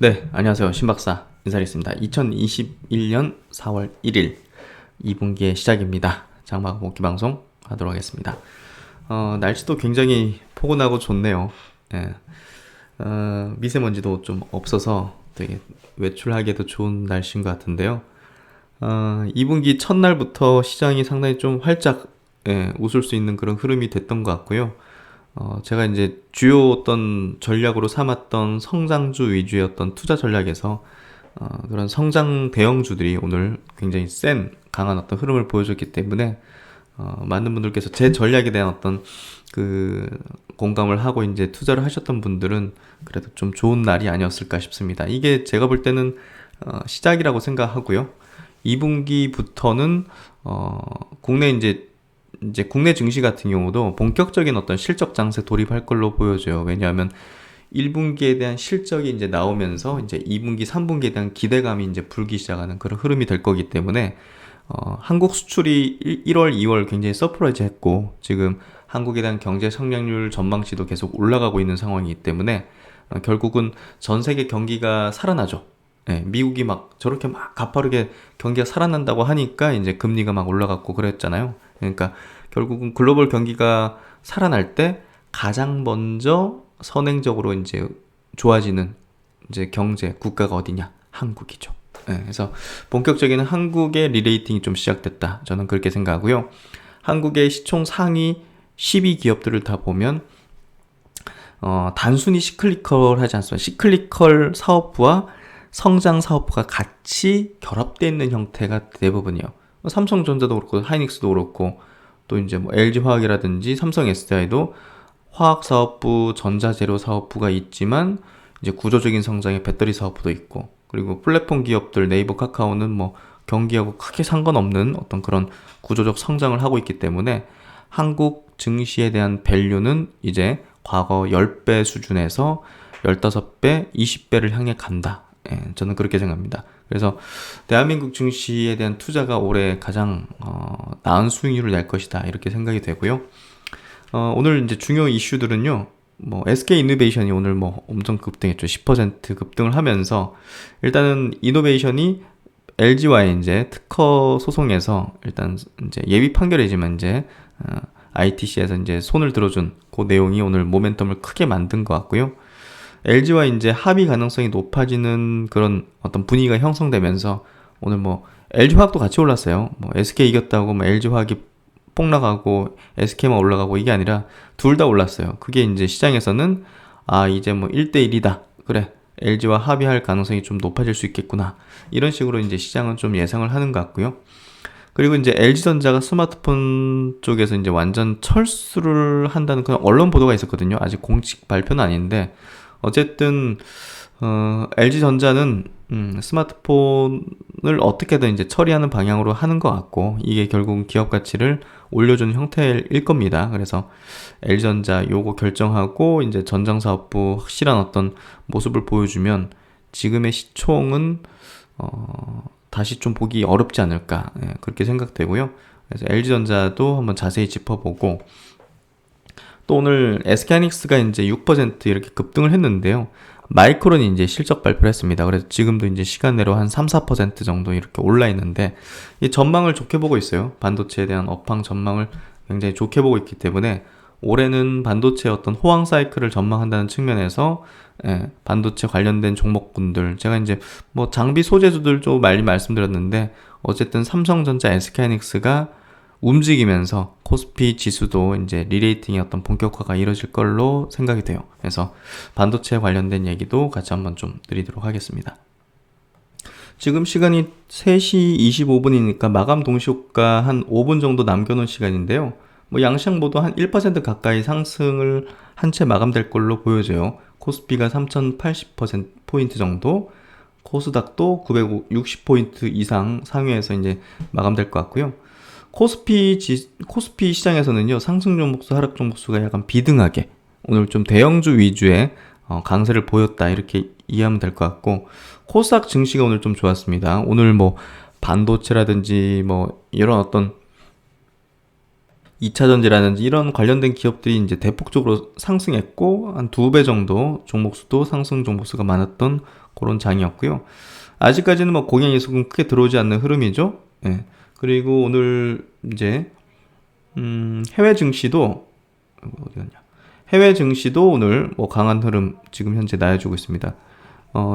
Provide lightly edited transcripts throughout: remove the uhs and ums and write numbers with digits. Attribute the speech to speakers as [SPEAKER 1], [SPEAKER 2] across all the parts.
[SPEAKER 1] 네, 안녕하세요. 신박사 인사드리겠습니다. 2021년 4월 1일 2분기의 시작입니다. 장마가 복귀 방송 하도록 하겠습니다. 날씨도 굉장히 포근하고 좋네요. 예. 미세먼지도 좀 없어서 되게 외출하기에도 좋은 날씨인 것 같은데요. 2분기 첫날부터 시장이 상당히 좀 활짝 웃을 수 있는 그런 흐름이 됐던 것 같고요. 제가 이제 주요 어떤 전략으로 삼았던 성장주 위주의 어떤 투자 전략에서 그런 성장 대형주들이 오늘 굉장히 강한 어떤 흐름을 보여줬기 때문에 많은 분들께서 제 전략에 대한 어떤 그 공감을 하고 이제 투자를 하셨던 분들은 그래도 좀 좋은 날이 아니었을까 싶습니다. 이게 제가 볼 때는 시작이라고 생각하고요. 2분기부터는 국내 이제 국내 증시 같은 경우도 본격적인 어떤 실적 장세 돌입할 걸로 보여져요. 왜냐하면 1분기에 대한 실적이 이제 나오면서 이제 2분기, 3분기에 대한 기대감이 이제 불기 시작하는 그런 흐름이 될 거기 때문에 한국 수출이 1월, 2월 굉장히 서프라이즈 했고 지금 한국에 대한 경제 성장률 전망치도 계속 올라가고 있는 상황이기 때문에 결국은 전 세계 경기가 살아나죠. 예, 미국이 막 저렇게 막 가파르게 경기가 살아난다고 하니까 이제 금리가 막 올라갔고 그랬잖아요. 그러니까 결국은 글로벌 경기가 살아날 때 가장 먼저 선행적으로 이제 좋아지는 이제 경제 국가가 어디냐? 한국이죠. 예, 그래서 본격적인 한국의 리레이팅이 좀 시작됐다. 저는 그렇게 생각하고요. 한국의 시총 상위 12기업들을 다 보면 단순히 시클리컬하지 않습니다. 시클리컬 사업부와 성장 사업부가 같이 결합되어 있는 형태가 대부분이요. 삼성전자도 그렇고 하이닉스도 그렇고 또 이제 뭐 LG화학이라든지 삼성 SDI도 화학 사업부, 전자재료 사업부가 있지만 이제 구조적인 성장의 배터리 사업부도 있고 그리고 플랫폼 기업들 네이버 카카오는 뭐 경기하고 크게 상관없는 어떤 그런 구조적 성장을 하고 있기 때문에 한국 증시에 대한 밸류는 이제 과거 10배 수준에서 15배, 20배를 향해 간다. 예, 저는 그렇게 생각합니다. 그래서 대한민국 증시에 대한 투자가 올해 가장 나은 수익률을 낼 것이다 이렇게 생각이 되고요. 오늘 이제 중요 이슈들은요. 뭐 SK 이노베이션이 오늘 뭐 엄청 급등했죠. 10% 급등을 하면서 일단은 이노베이션이 LG와의 이제 특허 소송에서 일단 이제 예비 판결이지만 이제 ITC에서 이제 손을 들어준 그 내용이 오늘 모멘텀을 크게 만든 것 같고요. LG와 이제 합의 가능성이 높아지는 그런 어떤 분위기가 형성되면서 오늘 뭐 LG화학도 같이 올랐어요. 뭐 SK 이겼다고 뭐 LG화학이 폭락하고 SK만 올라가고 이게 아니라 둘 다 올랐어요. 그게 이제 시장에서는 이제 뭐 1대1이다. 그래. LG와 합의할 가능성이 좀 높아질 수 있겠구나. 이런 식으로 이제 시장은 좀 예상을 하는 것 같고요. 그리고 이제 LG전자가 스마트폰 쪽에서 이제 완전 철수를 한다는 그런 언론 보도가 있었거든요. 아직 공식 발표는 아닌데 어쨌든 LG전자는 스마트폰을 어떻게든 이제 처리하는 방향으로 하는 것 같고 이게 결국은 기업 가치를 올려주는 형태일 겁니다. 그래서 LG전자 요거 결정하고 이제 전장사업부 확실한 어떤 모습을 보여주면 지금의 시총은 다시 좀 보기 어렵지 않을까 그렇게 생각되고요. 그래서 LG전자도 한번 자세히 짚어보고 또 오늘 SK하이닉스가 이제 6% 이렇게 급등을 했는데요. 마이크론이 이제 실적 발표를 했습니다. 그래서 지금도 이제 시간 내로 한 3, 4% 정도 이렇게 올라 있는데 이 전망을 좋게 보고 있어요. 반도체에 대한 업황 전망을 굉장히 좋게 보고 있기 때문에 올해는 반도체의 어떤 호황 사이클을 전망한다는 측면에서 반도체 관련된 종목군들 제가 이제 뭐 장비 소재주들 좀 많이 말씀드렸는데 어쨌든 삼성전자, SK하이닉스가 움직이면서 코스피 지수도 이제 리레이팅의 어떤 본격화가 이뤄질 걸로 생각이 돼요. 그래서 반도체 관련된 얘기도 같이 한번 좀 드리도록 하겠습니다. 지금 시간이 3시 25분이니까 마감 동시효과 한 5분 정도 남겨놓은 시간인데요. 뭐 양시장 모두 한 1% 가까이 상승을 한 채 마감될 걸로 보여져요. 코스피가 3080포인트 정도, 코스닥도 960포인트 이상 상회에서 이제 마감될 것 같고요. 코스피 시장에서는요, 상승 종목수, 하락 종목수가 약간 비등하게 오늘 좀 대형주 위주의 강세를 보였다 이렇게 이해하면 될 것 같고 코스닥 증시가 오늘 좀 좋았습니다. 오늘 뭐 반도체라든지 뭐 이런 어떤 2차전지라든지 이런 관련된 기업들이 이제 대폭적으로 상승했고 한 2배 정도 종목수도 상승 종목수가 많았던 그런 장이었고요. 아직까지는 뭐 공양 예수금 크게 들어오지 않는 흐름이죠. 예. 그리고 오늘 이제 해외 증시도 어디 갔냐? 해외 증시도 오늘 뭐 강한 흐름 지금 현재 나와주고 있습니다.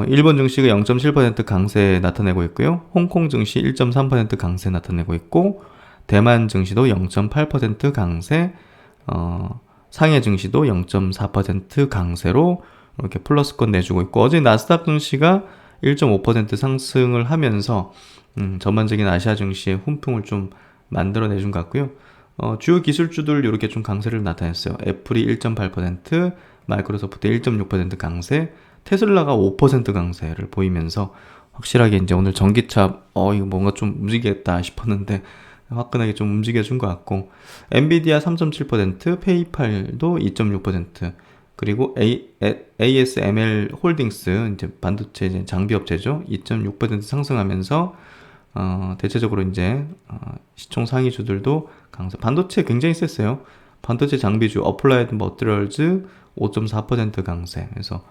[SPEAKER 1] 일본 증시가 0.7% 강세 나타내고 있고요. 홍콩 증시 1.3% 강세 나타내고 있고, 대만 증시도 0.8% 강세, 상해 증시도 0.4% 강세로 이렇게 플러스권 내주고 있고, 어제 나스닥 증시가 1.5% 상승을 하면서 전반적인 아시아 증시의 훈풍을 좀 만들어내준 것 같고요. 주요 기술주들 이렇게 좀 강세를 나타냈어요. 애플이 1.8%, 마이크로소프트 1.6% 강세, 테슬라가 5% 강세를 보이면서 확실하게 이제 오늘 전기차 이거 뭔가 좀 움직이겠다 싶었는데 화끈하게 좀 움직여준 것 같고, 엔비디아 3.7%, 페이팔도 2.6%, 그리고 ASML 홀딩스 이제 반도체 이제 장비 업체죠. 2.6% 상승하면서 대체적으로 이제 시총 상위주들도 강세. 반도체 굉장히 셌어요. 반도체 장비주 어플라이드 머티리얼즈 5.4% 강세. 그래서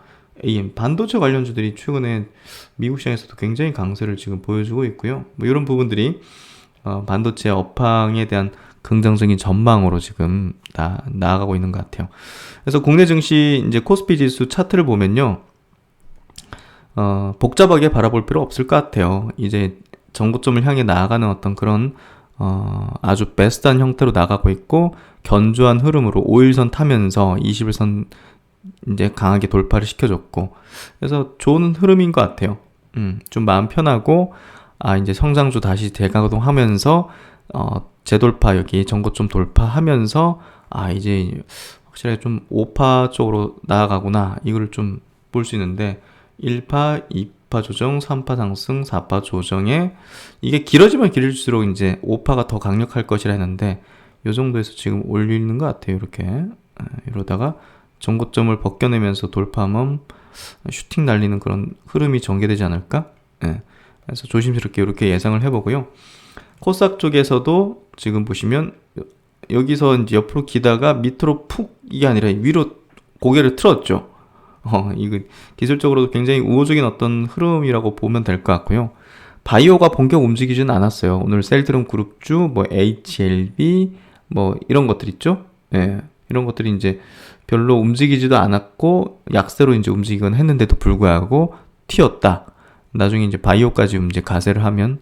[SPEAKER 1] 반도체 관련주들이 최근에 미국 시장에서도 굉장히 강세를 지금 보여주고 있고요. 뭐 이런 부분들이 반도체 업황에 대한 긍정적인 전망으로 지금 나아가고 있는 것 같아요. 그래서 국내 증시 이제 코스피 지수 차트를 보면요, 복잡하게 바라볼 필요 없을 것 같아요. 이제 전고점을 향해 나아가는 어떤 그런 아주 베스트한 형태로 나가고 있고, 견조한 흐름으로 5일선 타면서 21선 이제 강하게 돌파를 시켜줬고, 그래서 좋은 흐름인 것 같아요. 좀 마음 편하고, 이제 성장주 다시 재가동하면서 재돌파, 여기 전고점 돌파하면서 이제 확실하게 좀 5파 쪽으로 나아가구나, 이거를 좀 볼 수 있는데, 1파, 2파 조정, 3파 상승, 4파 조정에 이게 길어지면 길어질수록 이제 5파가 더 강력할 것이라 했는데, 이 정도에서 지금 올리는 것 같아요. 이렇게 이러다가 전고점을 벗겨내면서 돌파하면 슈팅 날리는 그런 흐름이 전개되지 않을까? 그래서 조심스럽게 이렇게 예상을 해보고요. 코스닥 쪽에서도 지금 보시면 여기서 이제 옆으로 기다가 밑으로 푹, 이게 아니라 위로 고개를 틀었죠. 이거 기술적으로도 굉장히 우호적인 어떤 흐름이라고 보면 될 것 같고요. 바이오가 본격 움직이지는 않았어요. 오늘 셀트럼 그룹주, 뭐 HLB, 뭐 이런 것들 있죠. 이런 것들이 이제 별로 움직이지도 않았고 약세로 이제 움직이곤 했는데도 불구하고 튀었다. 나중에 이제 바이오까지 이제 가세를 하면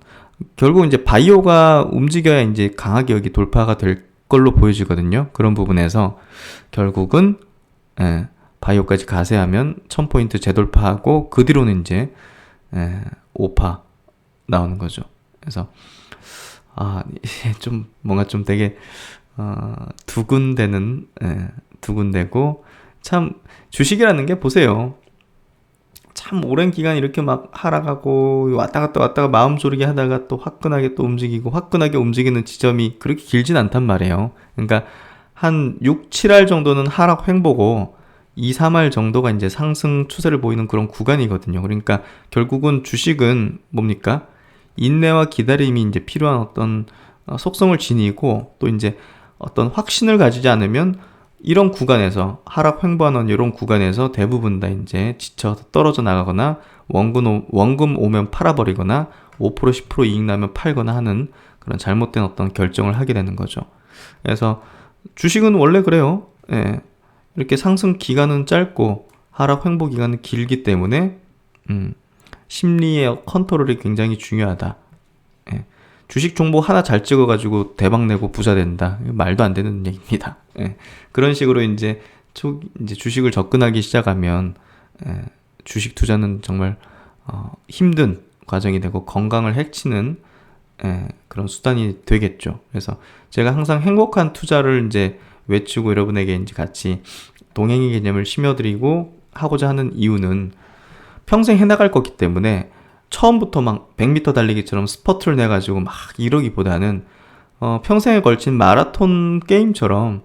[SPEAKER 1] 결국 이제 바이오가 움직여야 이제 강하게 여기 돌파가 될 걸로 보여지거든요. 그런 부분에서 결국은 바이오까지 가세하면 1000포인트 재돌파하고 그 뒤로는 이제 5파 나오는 거죠. 그래서 좀 뭔가 좀 되게 두근대고, 참 주식이라는 게 보세요. 참 오랜 기간 이렇게 막 하락하고 왔다 갔다 마음 졸이게 하다가 또 화끈하게 또 움직이고, 화끈하게 움직이는 지점이 그렇게 길진 않단 말이에요. 그러니까 한 6, 7할 정도는 하락 횡보고 2, 3할 정도가 이제 상승 추세를 보이는 그런 구간이거든요. 그러니까 결국은 주식은 뭡니까? 인내와 기다림이 이제 필요한 어떤 속성을 지니고, 또 이제 어떤 확신을 가지지 않으면 이런 구간에서 하락 횡보하는 이런 구간에서 대부분 다 이제 지쳐 떨어져 나가거나 원금 오면 팔아버리거나 5% 10% 이익 나면 팔거나 하는 그런 잘못된 어떤 결정을 하게 되는 거죠. 그래서 주식은 원래 그래요. 이렇게 상승 기간은 짧고 하락 횡보 기간은 길기 때문에 심리의 컨트롤이 굉장히 중요하다. 주식 종목 하나 잘 찍어가지고 대박 내고 부자 된다. 말도 안 되는 얘기입니다. 그런 식으로 이제 주식을 접근하기 시작하면 주식 투자는 정말 힘든 과정이 되고 건강을 해치는 그런 수단이 되겠죠. 그래서 제가 항상 행복한 투자를 이제 외치고 여러분에게 이제 같이 동행의 개념을 심어드리고 하고자 하는 이유는 평생 해나갈 거기 때문에 처음부터 막 100m 달리기처럼 스퍼트를 내가지고 막 이러기보다는 평생에 걸친 마라톤 게임처럼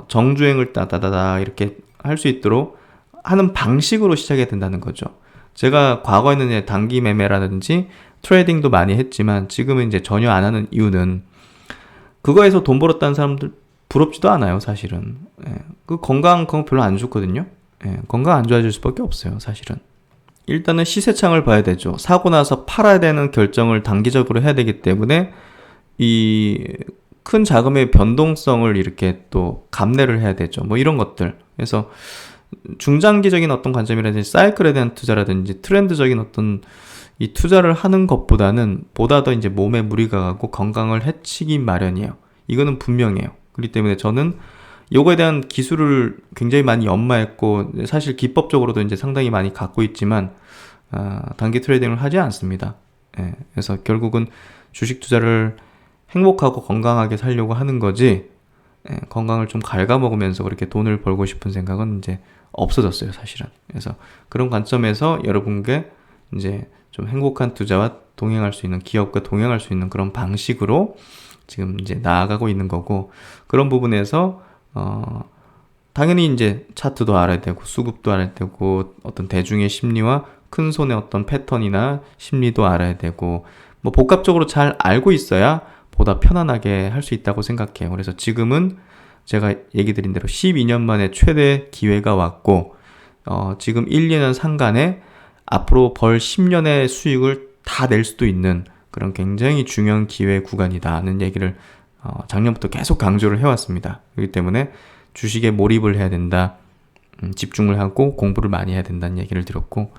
[SPEAKER 1] 정주행을 따다다다 이렇게 할 수 있도록 하는 방식으로 시작해야 된다는 거죠. 제가 과거에는 이제 단기 매매라든지 트레이딩도 많이 했지만 지금은 이제 전혀 안 하는 이유는 그거에서 돈 벌었다는 사람들 부럽지도 않아요, 사실은. 그 건강 그거 별로 안 좋거든요. 건강 안 좋아질 수밖에 없어요, 사실은. 일단은 시세창을 봐야 되죠. 사고 나서 팔아야 되는 결정을 단기적으로 해야 되기 때문에 이 큰 자금의 변동성을 이렇게 또 감내를 해야 되죠. 뭐 이런 것들. 그래서 중장기적인 어떤 관점이라든지 사이클에 대한 투자라든지 트렌드적인 어떤 이 투자를 하는 것보다는 보다 더 이제 몸에 무리가 가고 건강을 해치기 마련이에요. 이거는 분명해요. 그렇기 때문에 저는 요거에 대한 기술을 굉장히 많이 연마했고 사실 기법적으로도 이제 상당히 많이 갖고 있지만 단기 트레이딩을 하지 않습니다. 예, 그래서 결국은 주식 투자를 행복하고 건강하게 살려고 하는 거지, 예, 건강을 좀 갉아먹으면서 그렇게 돈을 벌고 싶은 생각은 이제 없어졌어요, 사실은. 그래서 그런 관점에서 여러분께 이제 좀 행복한 투자와 동행할 수 있는, 기업과 동행할 수 있는 그런 방식으로 지금 이제 나아가고 있는 거고, 그런 부분에서 당연히 이제 차트도 알아야 되고 수급도 알아야 되고 어떤 대중의 심리와 큰 손의 어떤 패턴이나 심리도 알아야 되고 뭐 복합적으로 잘 알고 있어야 보다 편안하게 할 수 있다고 생각해요. 그래서 지금은 제가 얘기 드린 대로 12년 만에 최대 기회가 왔고 지금 1, 2년 상간에 앞으로 벌 10년의 수익을 다 낼 수도 있는 그런 굉장히 중요한 기회 구간이다는 얘기를 작년부터 계속 강조를 해왔습니다. 그렇기 때문에 주식에 몰입을 해야 된다, 집중을 하고 공부를 많이 해야 된다는 얘기를 드렸고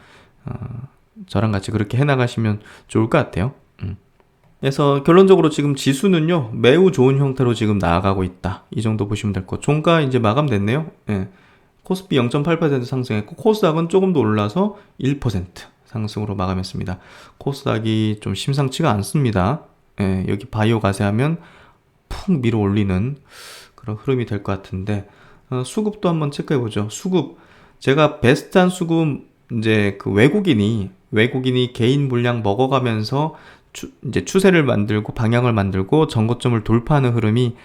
[SPEAKER 1] 저랑 같이 그렇게 해나가시면 좋을 것 같아요. 그래서 결론적으로 지금 지수는요 매우 좋은 형태로 지금 나아가고 있다, 이 정도 보시면 될 거. 종가 이제 마감됐네요. 예. 코스피 0.8% 상승했고 코스닥은 조금 더 올라서 1% 상승으로 마감했습니다. 코스닥이 좀 심상치가 않습니다. 예, 여기 바이오 가세하면 푹 밀어 올리는 그런 흐름이 될 것 같은데 수급도 한번 체크해 보죠. 수급, 제가 베스트한 수급 이제 그 외국인이 개인 물량 먹어가면서 이제 추세를 만들고 방향을 만들고 전고점을 돌파하는 흐름이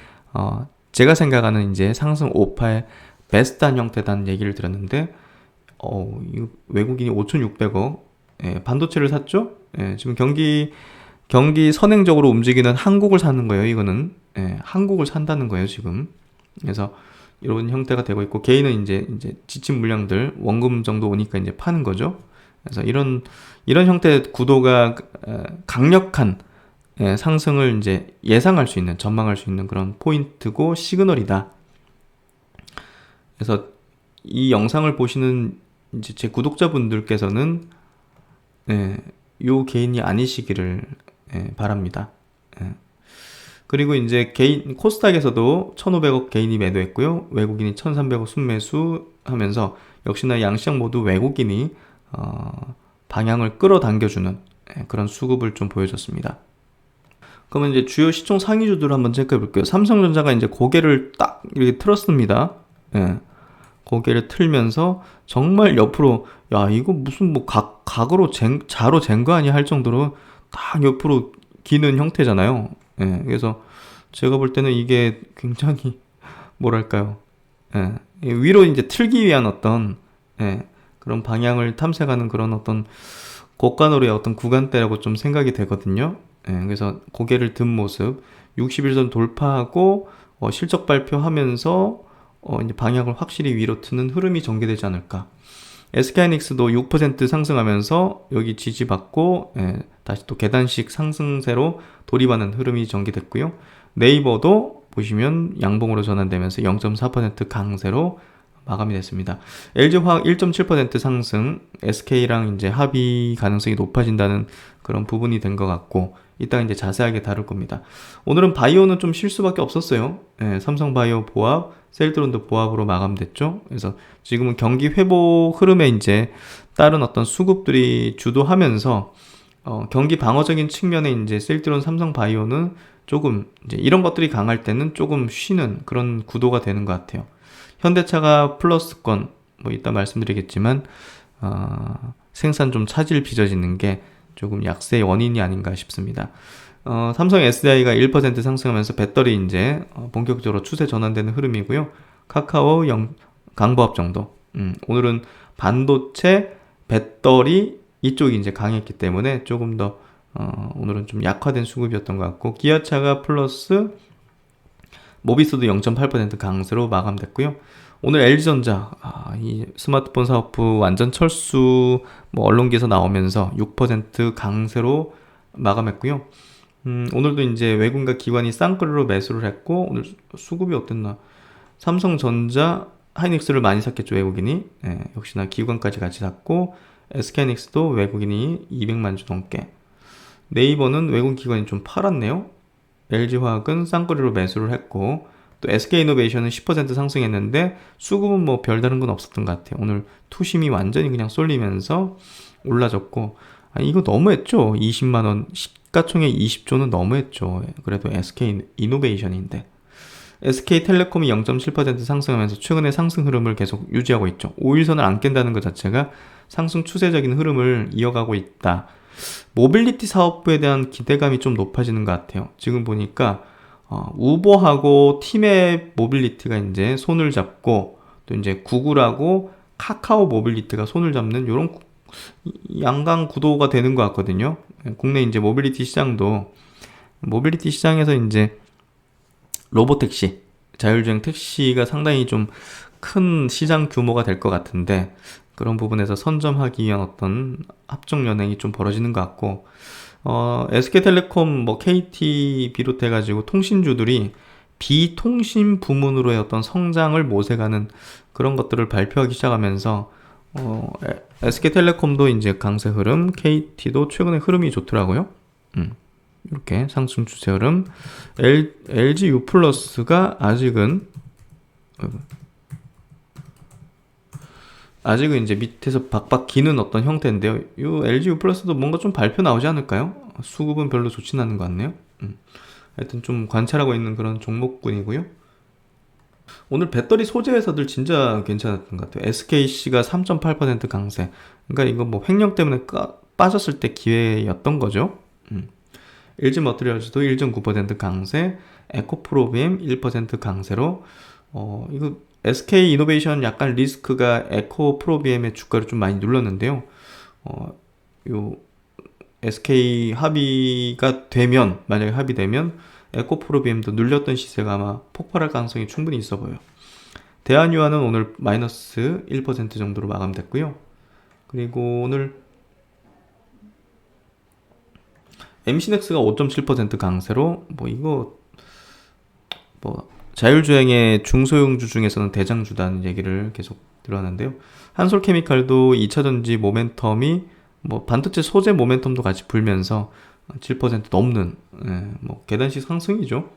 [SPEAKER 1] 제가 생각하는 이제 상승 5파의 베스트한 형태다는 얘기를 들었는데 이거 외국인이 5,600억 예, 반도체를 샀죠. 예, 지금 경기 선행적으로 움직이는 한국을 사는 거예요. 이거는 예, 한국을 산다는 거예요 지금. 그래서 이런 형태가 되고 있고 개인은 이제 지친 물량들 원금 정도 오니까 이제 파는 거죠. 그래서 이런 형태의 구도가 강력한 상승을 이제 예상할 수 있는, 전망할 수 있는 그런 포인트고 시그널이다. 그래서 이 영상을 보시는 이제 제 구독자분들께서는 요 개인이 아니시기를 바랍니다. 그리고 이제 개인 코스닥에서도 1,500억 개인이 매도했고요. 외국인이 1,300억 순매수 하면서 역시나 양시장 모두 외국인이 방향을 끌어당겨주는 그런 수급을 좀 보여줬습니다. 그러면 이제 주요 시총 상위주들을 한번 체크해 볼게요. 삼성전자가 이제 고개를 딱 이렇게 틀었습니다. 예. 고개를 틀면서 정말 옆으로, 야 이거 무슨 뭐 각으로 자로 잰 거 아니야 할 정도로 딱 옆으로 기는 형태잖아요. 예. 그래서 제가 볼 때는 이게 굉장히 뭐랄까요, 예. 위로 이제 틀기 위한 어떤 그런 방향을 탐색하는 그런 어떤 고가노래의 어떤 구간대라고 좀 생각이 되거든요. 그래서 고개를 든 모습, 61선 돌파하고 실적 발표하면서 이제 방향을 확실히 위로 트는 흐름이 전개되지 않을까. SK하이닉스도 6% 상승하면서 여기 지지받고 다시 또 계단식 상승세로 돌입하는 흐름이 전개됐고요. 네이버도 보시면 양봉으로 전환되면서 0.4% 강세로 마감이 됐습니다. LG화학 1.7% 상승, SK랑 이제 합의 가능성이 높아진다는 그런 부분이 된 것 같고, 이따 이제 자세하게 다룰 겁니다. 오늘은 바이오는 좀 쉴 수밖에 없었어요. 삼성바이오 보합, 셀트론도 보합으로 마감됐죠. 그래서 지금은 경기 회복 흐름에 이제 다른 어떤 수급들이 주도하면서 경기 방어적인 측면에 이제 셀트론, 삼성바이오는 조금 이제 이런 것들이 강할 때는 조금 쉬는 그런 구도가 되는 것 같아요. 현대차가 플러스권, 뭐 이따 말씀드리겠지만 생산 좀 차질 빚어지는 게 조금 약세의 원인이 아닌가 싶습니다. 삼성 SDI가 1% 상승하면서 배터리 이제 본격적으로 추세 전환되는 흐름이고요. 카카오 강보합 정도. 오늘은 반도체, 배터리 이쪽이 이제 강했기 때문에 조금 더 오늘은 좀 약화된 수급이었던 것 같고, 기아차가 플러스, 모비스도 0.8% 강세로 마감됐고요. 오늘 LG전자 이 스마트폰 사업부 완전 철수 뭐 언론기사 나오면서 6% 강세로 마감했고요. 오늘도 이제 외국인과 기관이 쌍끌로 매수를 했고 오늘 수급이 어땠나? 삼성전자, 하이닉스를 많이 샀겠죠 외국인이. 역시나 기관까지 같이 샀고 SK하이닉스도 외국인이 200만 주 넘게. 네이버는 외국인 기관이 좀 팔았네요. LG화학은 쌍끌이로 매수를 했고 또 SK이노베이션은 10% 상승했는데 수급은 뭐 별다른 건 없었던 것 같아요. 오늘 투심이 완전히 그냥 쏠리면서 올라졌고 이거 너무했죠. 20만원 시가총액 20조는 너무했죠. 그래도 SK이노베이션인데 SK텔레콤이 0.7% 상승하면서 최근의 상승 흐름을 계속 유지하고 있죠. 5일선을 안 깬다는 것 자체가 상승 추세적인 흐름을 이어가고 있다. 모빌리티 사업부에 대한 기대감이 좀 높아지는 것 같아요. 지금 보니까 우버하고 팀의 모빌리티가 이제 손을 잡고 또 이제 구글하고 카카오 모빌리티가 손을 잡는 이런 양강 구도가 되는 것 같거든요. 국내 이제 모빌리티 시장에서 이제 로보택시, 자율주행 택시가 상당히 좀 큰 시장 규모가 될 것 같은데 그런 부분에서 선점하기 위한 어떤 합종 연행이 좀 벌어지는 것 같고 SK텔레콤, 뭐 KT 비롯해가지고 통신주들이 비통신 부문으로의 어떤 성장을 모색하는 그런 것들을 발표하기 시작하면서 SK텔레콤도 이제 강세 흐름, KT도 최근에 흐름이 좋더라고요. 이렇게 상승 추세 흐름. LG U 플러스가 아직은 이제 밑에서 박박 기는 어떤 형태인데요. 이 LG U 플러스도 뭔가 좀 발표 나오지 않을까요? 수급은 별로 좋진 않은 것 같네요. 하여튼 좀 관찰하고 있는 그런 종목군이고요. 오늘 배터리 소재 회사들 진짜 괜찮았던 것 같아요. SKC가 3.8% 강세. 그러니까 이거 뭐 횡령 때문에 빠졌을 때 기회였던 거죠. LG머티리얼즈도 1.9% 강세, 에코프로비엠 1% 강세로 이거 SK이노베이션 약간 리스크가 에코프로비엠의 주가를 좀 많이 눌렀는데요. 요 SK 합의가 되면, 만약에 합의되면 에코프로비엠도 눌렸던 시세가 아마 폭발할 가능성이 충분히 있어 보여요. 대한유화는 오늘 마이너스 1% 정도로 마감됐고요. 그리고 오늘 MC넥스가 5.7% 강세로 이거 자율주행의 중소형주 중에서는 대장주다는 얘기를 계속 들어왔는데요. 한솔케미칼도 2차전지 모멘텀이 반도체 소재 모멘텀도 같이 불면서 7% 넘는 계단식 상승이죠.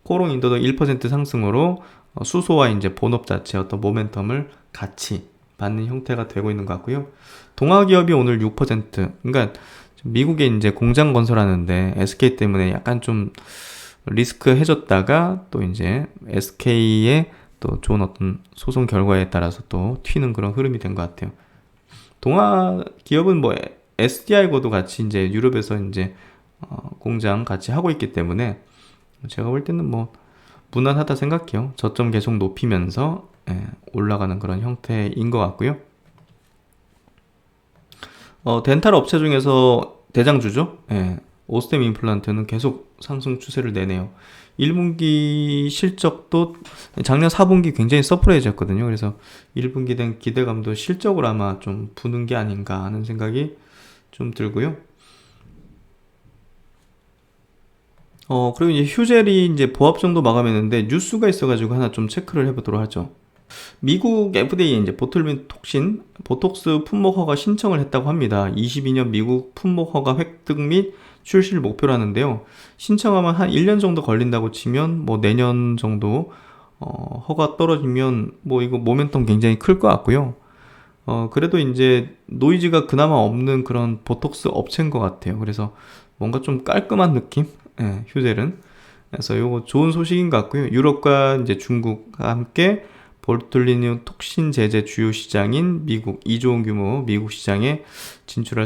[SPEAKER 1] 코롱인더도 1% 상승으로 수소와 이제 본업 자체 어떤 모멘텀을 같이 받는 형태가 되고 있는 것 같고요. 동아기업이 오늘 6%, 그러니까 미국에 이제 공장 건설하는데 SK 때문에 약간 좀 리스크 해줬다가 또 이제 SK의 또 좋은 어떤 소송 결과에 따라서 또 튀는 그런 흐름이 된 것 같아요. 동아 기업은 SDI고도 같이 이제 유럽에서 이제 공장 같이 하고 있기 때문에 제가 볼 때는 무난하다 생각해요. 저점 계속 높이면서 올라가는 그런 형태인 것 같고요. 덴탈 업체 중에서 대장주죠. 오스템 임플란트는 계속 상승 추세를 내네요. 1분기 실적도 작년 4분기 굉장히 서프라이즈였거든요. 그래서 1분기 된 기대감도 실적으로 아마 좀 부는 게 아닌가 하는 생각이 좀 들고요. 그리고 이제 휴젤이 이제 보합 정도 마감했는데 뉴스가 있어가지고 하나 좀 체크를 해보도록 하죠. 미국 FDA 이제 보툴민 톡신, 보톡스 품목 허가 신청을 했다고 합니다. 22년 미국 품목 허가 획득 및 출시를 목표로 하는데요. 신청하면 한 1년 정도 걸린다고 치면 내년 정도 허가 떨어지면 이거 모멘텀 굉장히 클 것 같고요. 그래도 이제 노이즈가 그나마 없는 그런 보톡스 업체인 것 같아요. 그래서 뭔가 좀 깔끔한 느낌? 휴젤은. 그래서 이거 좋은 소식인 것 같고요. 유럽과 이제 중국과 함께 보툴리늄 톡신 제재 주요 시장인 미국 2조 원 규모 미국 시장에 진출할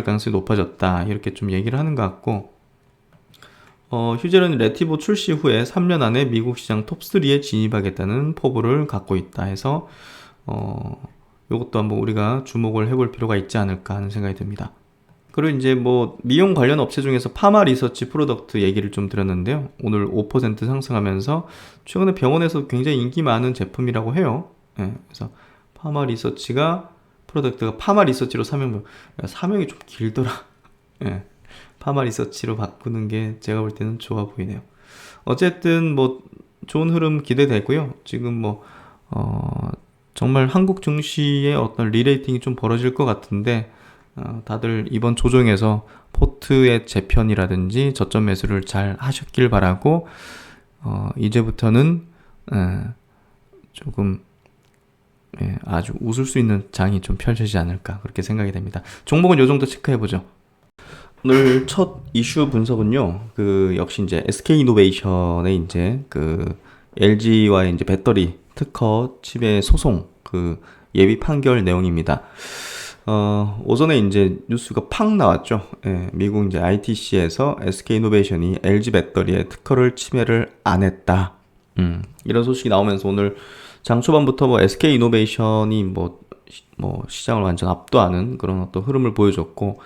[SPEAKER 1] 가능성이 높아졌다. 이렇게 좀 얘기를 하는 것 같고, 휴젤은 레티보 출시 후에 3년 안에 미국 시장 톱3에 진입하겠다는 포부를 갖고 있다 해서 이것도 한번 우리가 주목을 해볼 필요가 있지 않을까 하는 생각이 듭니다. 그리고 이제 뭐 미용 관련 업체 중에서 파마 리서치 프로덕트 얘기를 좀 드렸는데요. 오늘 5% 상승하면서 최근에 병원에서 굉장히 인기 많은 제품이라고 해요. 예, 그래서 파마 리서치가 프로덕트가 파마 리서치로 사명이 좀 길더라. 예, 파마 리서치로 바꾸는 게 제가 볼 때는 좋아 보이네요. 어쨌든 뭐 좋은 흐름 기대되고요. 지금 뭐 정말 한국 증시의 어떤 리레이팅이 좀 벌어질 것 같은데 다들 이번 조정에서 포트의 재편이라든지 저점 매수를 잘 하셨길 바라고 이제부터는 조금 아주 웃을 수 있는 장이 좀 펼쳐지지 않을까 그렇게 생각이 됩니다. 종목은 요 정도 체크해보죠. 오늘 첫 이슈 분석은요. 역시 이제 SK이노베이션의 이제 LG와의 이제 배터리 특허 침해 소송 예비 판결 내용입니다. 오전에 이제 뉴스가 팍 나왔죠. 예, 미국 이제 ITC에서 SK이노베이션이 LG 배터리의 특허를 침해를 안 했다. 이런 소식이 나오면서 오늘 장 초반부터 뭐 SK이노베이션이 뭐 시장을 완전 압도하는 그런 어떤 흐름을 보여줬고,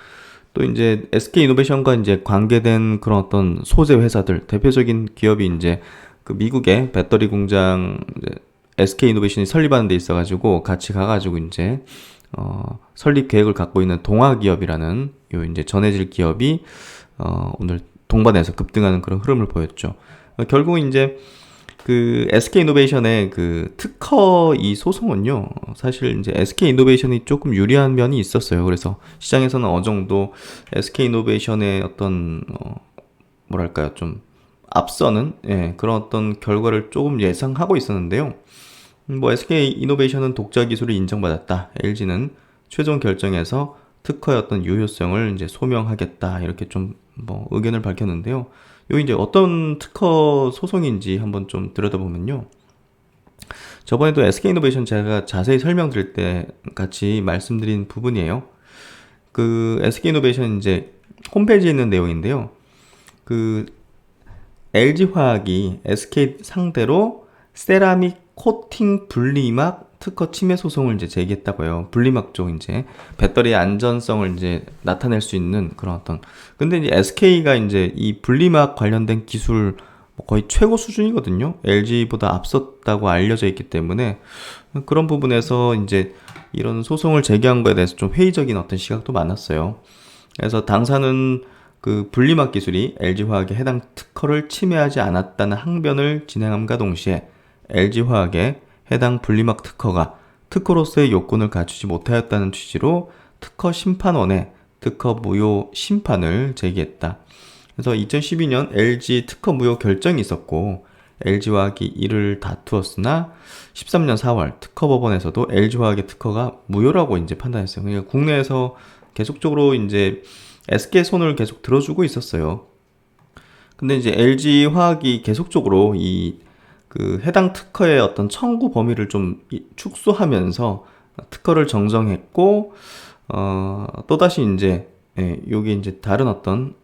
[SPEAKER 1] 또 이제 SK이노베이션과 이제 관계된 그런 어떤 소재 회사들, 대표적인 기업이 이제 미국의 배터리 공장 SK이노베이션이 설립하는 데 있어가지고 같이 가가지고 이제 설립 계획을 갖고 있는 동아기업이라는 요 이제 전해질 기업이 오늘 동반해서 급등하는 그런 흐름을 보였죠. 결국 이제 SK이노베이션의 특허 이 소송은요, 사실 이제 SK이노베이션이 조금 유리한 면이 있었어요. 그래서 시장에서는 어느 정도 SK이노베이션의 어떤 뭐랄까요, 좀 앞서는 그런 어떤 결과를 조금 예상하고 있었는데요. 뭐 SK이노베이션은 독자 기술을 인정받았다. LG는 최종 결정에서 특허의 어떤 유효성을 이제 소명하겠다. 이렇게 좀 뭐 의견을 밝혔는데요. 요 이제 어떤 특허 소송인지 한번 좀 들여다보면요. 저번에도 SK이노베이션 제가 자세히 설명드릴 때 같이 말씀드린 부분이에요. SK이노베이션 이제 홈페이지에 있는 내용인데요. LG화학이 SK 상대로 세라믹 코팅 분리막 특허 침해 소송을 이제 제기했다고요. 분리막 쪽 이제 배터리의 안전성을 이제 나타낼 수 있는 그런 어떤. 근데 이제 SK가 이제 이 분리막 관련된 기술 거의 최고 수준이거든요. LG보다 앞섰다고 알려져 있기 때문에 그런 부분에서 이제 이런 소송을 제기한 거에 대해서 좀 회의적인 어떤 시각도 많았어요. 그래서 당사는 분리막 기술이 LG화학의 해당 특허를 침해하지 않았다는 항변을 진행함과 동시에 LG화학의 해당 분리막 특허가 특허로서의 요건을 갖추지 못하였다는 취지로 특허심판원에 특허 무효 심판을 제기했다. 그래서 2012년 LG 특허 무효 결정이 있었고 LG화학이 이를 다투었으나 13년 4월 특허법원에서도 LG화학의 특허가 무효라고 이제 판단했어요. 그러니까 국내에서 계속적으로 이제 SK 손을 계속 들어주고 있었어요. 근데 이제 LG화학이 계속적으로 해당 특허의 어떤 청구 범위를 좀 축소하면서 특허를 정정했고, 또다시 이제, 요게 이제 다른 어떤,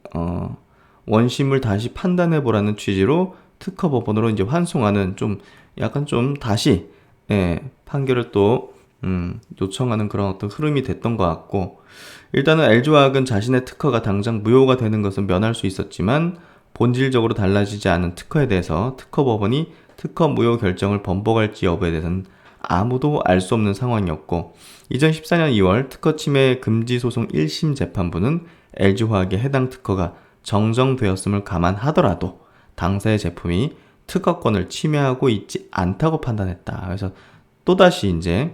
[SPEAKER 1] 원심을 다시 판단해보라는 취지로 특허법원으로 이제 환송하는 약간 좀 다시, 판결을 또, 요청하는 그런 어떤 흐름이 됐던 것 같고, 일단은 LG화학은 자신의 특허가 당장 무효가 되는 것은 면할 수 있었지만, 본질적으로 달라지지 않은 특허에 대해서 특허법원이 특허 무효 결정을 번복할지 여부에 대해서는 아무도 알 수 없는 상황이었고 2014년 2월 특허 침해 금지 소송 1심 재판부는 LG화학의 해당 특허가 정정되었음을 감안하더라도 당사의 제품이 특허권을 침해하고 있지 않다고 판단했다. 그래서 또다시 이제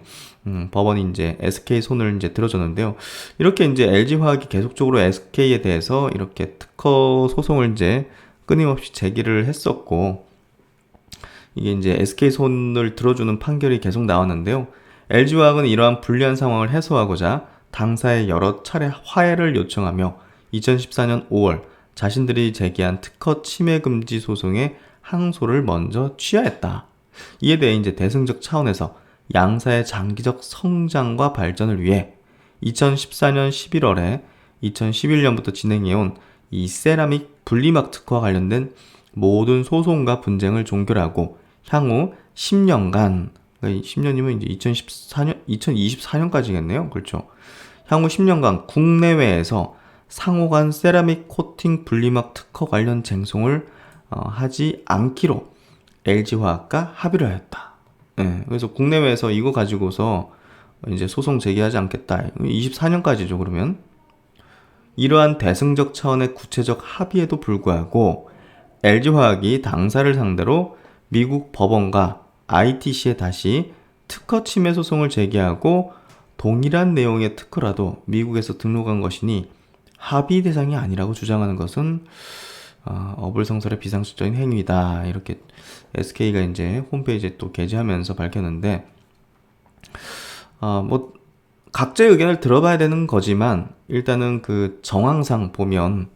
[SPEAKER 1] 법원이 이제 SK 손을 이제 들어줬는데요. 이렇게 이제 LG화학이 계속적으로 SK에 대해서 이렇게 특허 소송을 이제 끊임없이 제기를 했었고 이게 이제 SK 손을 들어주는 판결이 계속 나왔는데요. LG화학은 이러한 불리한 상황을 해소하고자 당사에 여러 차례 화해를 요청하며 2014년 5월 자신들이 제기한 특허 침해 금지 소송에 항소를 먼저 취하했다. 이에 대해 이제 대승적 차원에서 양사의 장기적 성장과 발전을 위해 2014년 11월에 2011년부터 진행해온 이 세라믹 분리막 특허와 관련된 모든 소송과 분쟁을 종결하고 향후 10년간, 10년이면 이제 2024년까지겠네요. 그렇죠. 향후 10년간 국내외에서 상호 간 세라믹 코팅 분리막 특허 관련 쟁송을 하지 않기로 LG화학과 합의를 하였다. 예, 그래서 국내외에서 이거 가지고서 이제 소송 제기하지 않겠다. 24년까지죠, 그러면. 이러한 대승적 차원의 구체적 합의에도 불구하고 LG화학이 당사를 상대로 미국 법원과 ITC에 다시 특허 침해 소송을 제기하고 동일한 내용의 특허라도 미국에서 등록한 것이니 합의 대상이 아니라고 주장하는 것은 어불성설의 비상식적인 행위다. 이렇게 SK가 이제 홈페이지에 또 게재하면서 밝혔는데, 뭐 각자의 의견을 들어봐야 되는 거지만 일단은 그 정황상 보면,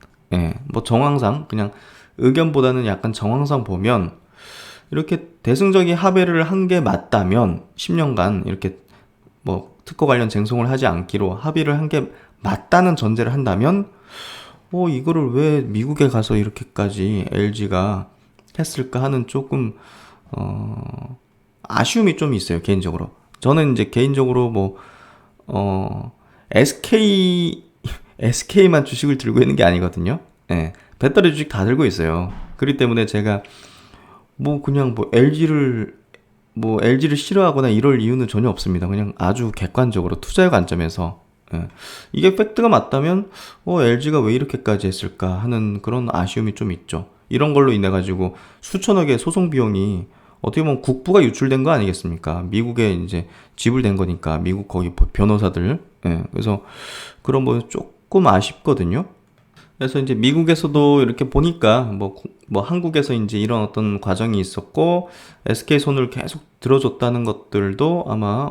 [SPEAKER 1] 뭐 정황상 그냥 의견보다는 약간 정황상 보면 이렇게 대승적인 합의를 한 게 맞다면 10년간 이렇게 뭐 특허 관련 쟁송을 하지 않기로 합의를 한 게 맞다는 전제를 한다면 이거를 왜 미국에 가서 이렇게까지 LG가 했을까 하는 조금 아쉬움이 좀 있어요, 개인적으로. 저는 이제 개인적으로 SK만 주식을 들고 있는 게 아니거든요. 배터리 주식 다 들고 있어요. 그렇기 때문에 제가 그냥 LG를 싫어하거나 이럴 이유는 전혀 없습니다. 그냥 아주 객관적으로 투자의 관점에서 이게 팩트가 맞다면 LG가 왜 이렇게까지 했을까 하는 그런 아쉬움이 좀 있죠. 이런 걸로 인해 가지고 수천억의 소송 비용이 어떻게 보면 국부가 유출된 거 아니겠습니까? 미국에 이제 지불된 거니까, 미국 거기 변호사들. 그래서 그런 조금 아쉽거든요. 그래서 이제 미국에서도 이렇게 보니까 한국에서 이제 이런 어떤 과정이 있었고 SK 손을 계속 들어줬다는 것들도 아마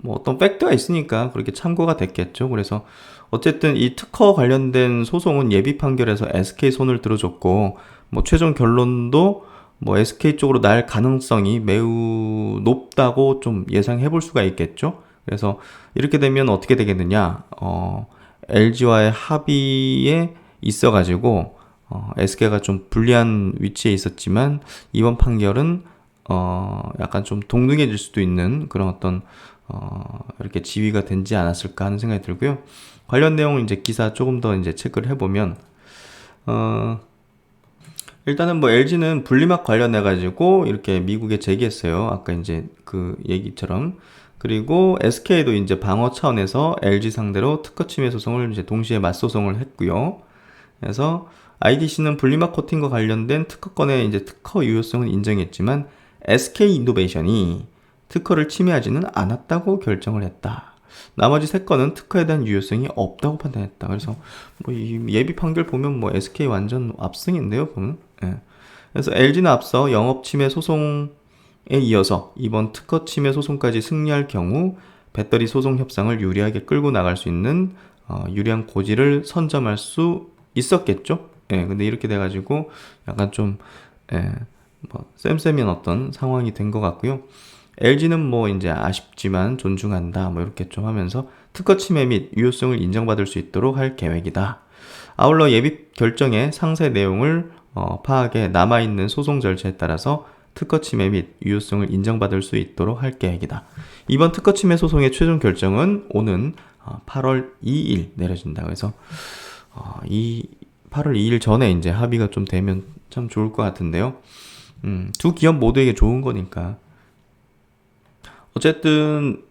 [SPEAKER 1] 어떤 팩트가 있으니까 그렇게 참고가 됐겠죠. 그래서 어쨌든 이 특허 관련된 소송은 예비 판결에서 SK 손을 들어줬고 최종 결론도 SK 쪽으로 날 가능성이 매우 높다고 좀 예상해 볼 수가 있겠죠. 그래서 이렇게 되면 어떻게 되겠느냐, LG와의 합의에 있어가지고 SK가 좀 불리한 위치에 있었지만 이번 판결은 약간 좀 동등해질 수도 있는 그런 어떤 이렇게 지위가 되지 않았을까 하는 생각이 들고요. 관련 내용 이제 기사 조금 더 이제 체크를 해보면 일단은 LG는 분리막 관련해 가지고 이렇게 미국에 제기했어요. 아까 이제 그 얘기처럼. 그리고 SK도 이제 방어 차원에서 LG 상대로 특허 침해 소송을 이제 동시에 맞소송을 했고요. 그래서 IDC는 분리막 코팅과 관련된 특허권의 이제 특허 유효성은 인정했지만 SK 이노베이션이 특허를 침해하지는 않았다고 결정을 했다. 나머지 3건은 특허에 대한 유효성이 없다고 판단했다. 그래서 이 예비 판결 보면 SK 완전 압승인데요, 보면. 그래서 LG는 앞서 영업 침해 소송에 이어서 이번 특허 침해 소송까지 승리할 경우 배터리 소송 협상을 유리하게 끌고 나갈 수 있는 유리한 고지를 선점할 수 있었겠죠. 근데 이렇게 돼가지고 약간 좀 쌤쌤이한 어떤 상황이 된 것 같고요. LG는 이제 아쉽지만 존중한다 이렇게 좀 하면서 특허 침해 및 유효성을 인정받을 수 있도록 할 계획이다. 아울러 예비 결정의 상세 내용을 파악해 남아있는 소송 절차에 따라서 특허 침해 및 유효성을 인정받을 수 있도록 할 계획이다. 이번 특허 침해 소송의 최종 결정은 오는 8월 2일 내려진다. 그래서 이 8월 2일 전에 이제 합의가 좀 되면 참 좋을 것 같은데요. 두 기업 모두에게 좋은 거니까. 어쨌든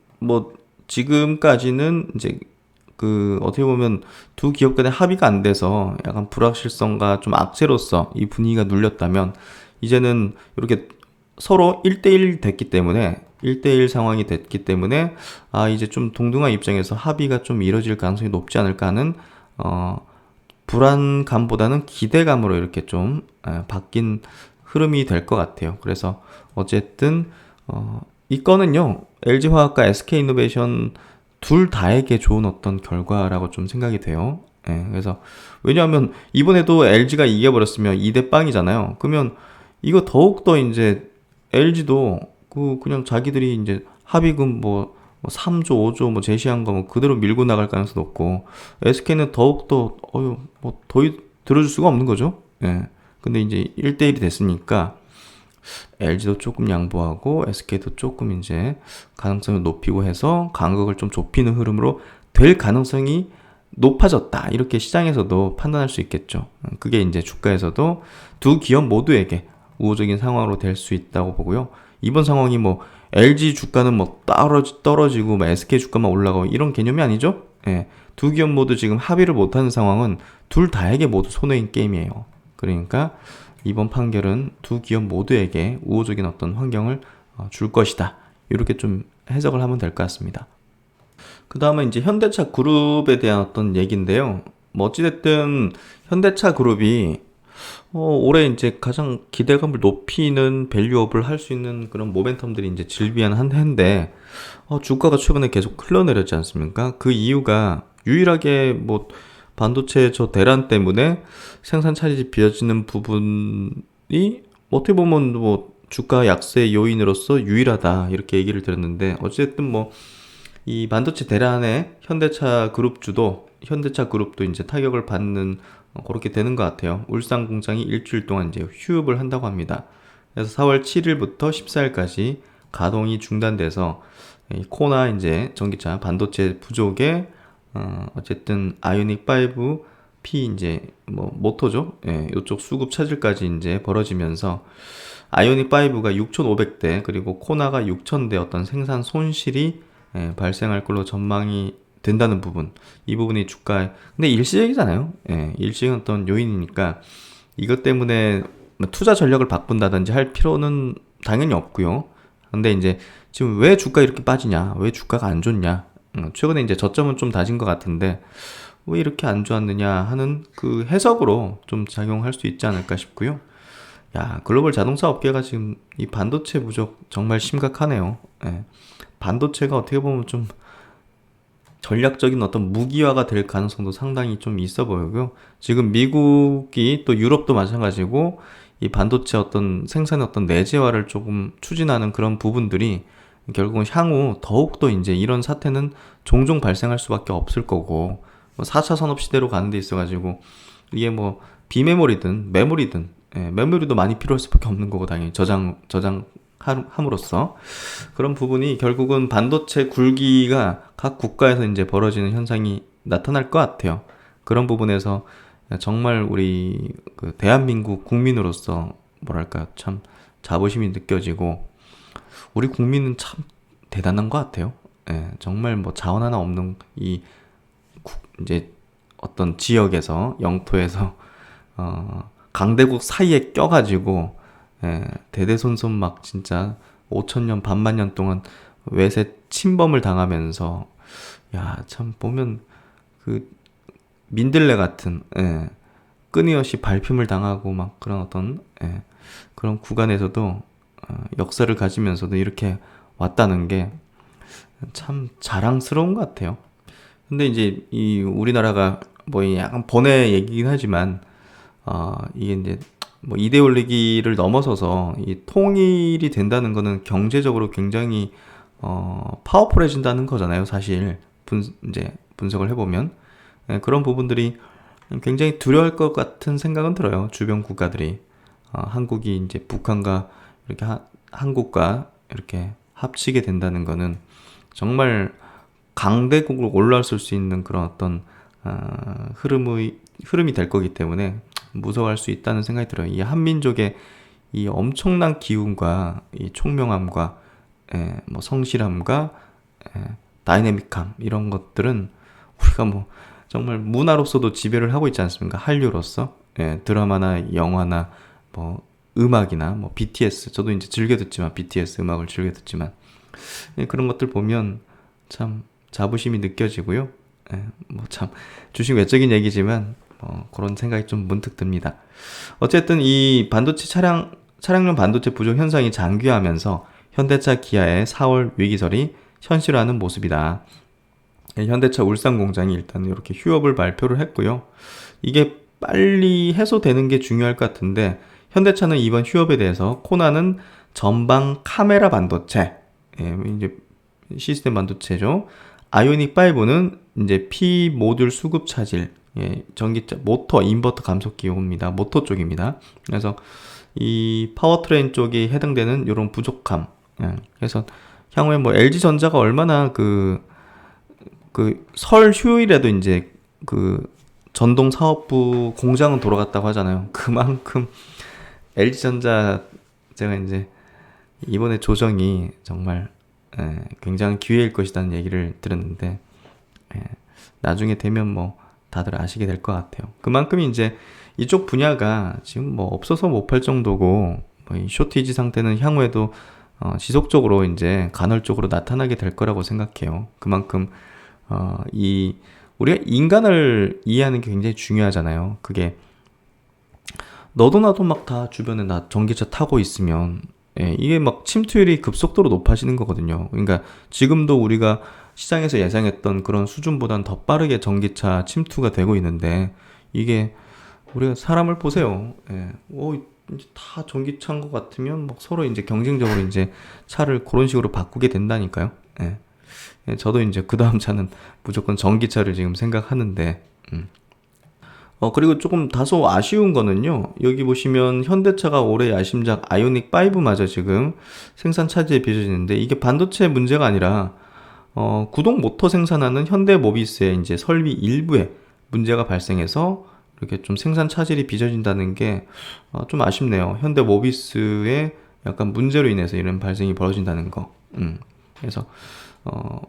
[SPEAKER 1] 지금까지는 이제 어떻게 보면 두 기업 간의 합의가 안 돼서 약간 불확실성과 좀 악재로서 이 분위기가 눌렸다면 이제는 이렇게 서로 1대1 됐기 때문에 1대1 상황이 됐기 때문에 이제 좀 동등한 입장에서 합의가 좀 이뤄질 가능성이 높지 않을까 하는 불안감보다는 기대감으로 이렇게 좀 바뀐 흐름이 될 것 같아요. 그래서 어쨌든 이 건은요, LG화학과 SK이노베이션 둘 다에게 좋은 어떤 결과라고 좀 생각이 돼요. 그래서 왜냐하면 이번에도 LG가 이겨버렸으면 2대 빵이잖아요. 그러면 이거 더욱더 이제 LG도 그냥 자기들이 이제 합의금 3조, 5조 제시한 거 그대로 밀고 나갈 가능성이 높고, SK는 더욱더 더 들어줄 수가 없는 거죠. 근데 이제 1대1이 됐으니까 LG도 조금 양보하고 SK도 조금 이제 가능성을 높이고 해서 간극을 좀 좁히는 흐름으로 될 가능성이 높아졌다. 이렇게 시장에서도 판단할 수 있겠죠. 그게 이제 주가에서도 두 기업 모두에게 우호적인 상황으로 될 수 있다고 보고요. 이번 상황이 뭐 LG 주가는 뭐 떨어지고 뭐 SK 주가만 올라가고 이런 개념이 아니죠. 예. 두 기업 모두 지금 합의를 못하는 상황은 둘 다에게 모두 손해인 게임이에요. 그러니까 이번 판결은 두 기업 모두에게 우호적인 어떤 환경을 줄 것이다. 이렇게 좀 해석을 하면 될 것 같습니다. 그 다음에 이제 현대차 그룹에 대한 어떤 얘기인데요. 뭐 어찌됐든 현대차 그룹이 올해 이제 가장 기대감을 높이는 밸류업을 할 수 있는 그런 모멘텀들이 이제 질비한 한 해인데, 주가가 최근에 계속 흘러내렸지 않습니까? 그 이유가 유일하게 뭐 반도체 저 대란 때문에 생산 차질이 빚어지는 부분이 어떻게 보면 뭐 주가 약세 요인으로서 유일하다 이렇게 얘기를 들었는데, 어쨌든 뭐 이 반도체 대란에 현대차 그룹도 이제 타격을 받는 그렇게 되는 것 같아요. 울산 공장이 일주일 동안 이제 휴업을 한다고 합니다. 그래서 4월 7일부터 14일까지 가동이 중단돼서 코나 이제 전기차 반도체 부족에 어쨌든 아이오닉 5 P 이제 뭐 모터죠. 예, 이쪽 수급 차질까지 이제 벌어지면서 아이오닉 5가 6,500대 그리고 코나가 6,000대 어떤 생산 손실이 발생할 걸로 전망이 된다는 부분, 이 부분이 주가에, 근데 일시적이잖아요. 예, 일시적인 어떤 요인이니까 이것 때문에 투자 전략을 바꾼다든지 할 필요는 당연히 없고요. 근데 이제 지금 왜 주가 이렇게 빠지냐, 왜 주가가 안 좋냐, 최근에 이제 저점은 좀 다진 것 같은데 왜 이렇게 안 좋았느냐 하는 그 해석으로 좀 작용할 수 있지 않을까 싶고요. 야, 글로벌 자동차 업계가 지금 이 반도체 부족 정말 심각하네요. 예. 반도체가 어떻게 보면 좀 전략적인 어떤 무기화가 될 가능성도 상당히 좀 있어 보이고요. 지금 미국이 또 유럽도 마찬가지고 이 반도체 어떤 생산의 어떤 내재화를 조금 추진하는 그런 부분들이 결국은 향후 더욱더 이제 이런 사태는 종종 발생할 수밖에 없을 거고, 뭐 4차 산업 시대로 가는 데 있어가지고 이게 뭐 비메모리든 메모리든, 메모리도 많이 필요할 수밖에 없는 거고, 당연히 함으로써 그런 부분이 결국은 반도체 굴기가 각 국가에서 이제 벌어지는 현상이 나타날 것 같아요. 그런 부분에서 정말 우리 그 대한민국 국민으로서 뭐랄까 참 자부심이 느껴지고, 우리 국민은 참 대단한 것 같아요. 예, 정말 뭐 자원 하나 없는 이 이제 어떤 지역에서 영토에서 강대국 사이에 껴가지고 대대손손 막 진짜 5천년 반만 년 동안 외세 침범을 당하면서, 야, 참 보면 그 민들레 같은 끊임없이 발핌을 당하고 막 그런 어떤 그런 구간에서도 역사를 가지면서도 이렇게 왔다는 게 참 자랑스러운 것 같아요. 근데 이제 이 우리나라가 뭐 약간 번외 얘기긴 하지만 이게 이제 뭐 이데올로기를 넘어서서 이 통일이 된다는 거는 경제적으로 굉장히 파워풀해진다는 거잖아요. 사실 이제 분석을 해보면 그런 부분들이 굉장히 두려울 것 같은 생각은 들어요. 주변 국가들이 한국이 이제 북한과 이렇게 한국과 이렇게 합치게 된다는 거는 정말 강대국으로 올라설 수 있는 그런 어떤 흐름이 될 거기 때문에 무서워할 수 있다는 생각이 들어요. 이 한민족의 이 엄청난 기운과 이 총명함과 뭐 성실함과 다이내믹함, 이런 것들은 우리가 뭐 정말 문화로서도 지배를 하고 있지 않습니까? 한류로서 드라마나 영화나 뭐 음악이나 뭐 BTS, 저도 이제 즐겨 듣지만 BTS 음악을 즐겨 듣지만 그런 것들 보면 참 자부심이 느껴지고요. 뭐 참 주식 외적인 얘기지만 그런 생각이 좀 문득 듭니다. 어쨌든 이 반도체 차량용 반도체 부족 현상이 장기화하면서 현대차 기아의 4월 위기설이 현실화하는 모습이다. 현대차 울산 공장이 일단 이렇게 휴업을 발표를 했고요. 이게 빨리 해소되는 게 중요할 것 같은데, 현대차는 이번 휴업에 대해서 코나는 전방 카메라 반도체, 이제 시스템 반도체죠. 아이오닉 5는 이제 P 모듈 수급 차질, 전기차 모터 인버터 감속기용입니다. 모터 쪽입니다. 그래서 이 파워트레인 쪽이 해당되는 이런 부족함. 그래서 향후에 뭐 LG 전자가 얼마나 그 설 휴일에도 이제 그 전동 사업부 공장은 돌아갔다고 하잖아요. 그만큼 LG전자 제가 이제 이번에 조정이 정말 굉장히 기회일 것이라는 얘기를 들었는데 나중에 되면 뭐 다들 아시게 될 것 같아요. 그만큼 이제 이쪽 분야가 지금 뭐 없어서 못 팔 정도고 뭐이 쇼티지 상태는 향후에도 지속적으로 이제 간헐적으로 나타나게 될 거라고 생각해요. 그만큼 이 우리가 인간을 이해하는 게 굉장히 중요하잖아요. 그게 너도 나도 막 다 주변에 나 전기차 타고 있으면 이게 막 침투율이 급속도로 높아지는 거거든요. 그러니까 지금도 우리가 시장에서 예상했던 그런 수준보단 더 빠르게 전기차 침투가 되고 있는데 이게 우리가 사람을 보세요. 이제 다 전기차인 것 같으면 막 서로 이제 경쟁적으로 이제 차를 그런 식으로 바꾸게 된다니까요. 저도 이제 그 다음 차는 무조건 전기차를 지금 생각하는데, 그리고 조금 다소 아쉬운 거는요. 여기 보시면 현대차가 올해 야심작 아이오닉 5마저 지금 생산 차질에 빚어지는데 이게 반도체 문제가 아니라 구동 모터 생산하는 현대모비스의 이제 설비 일부에 문제가 발생해서 이렇게 좀 생산 차질이 빚어진다는 게 좀 아쉽네요. 현대모비스의 약간 문제로 인해서 이런 발생이 벌어진다는 거. 그래서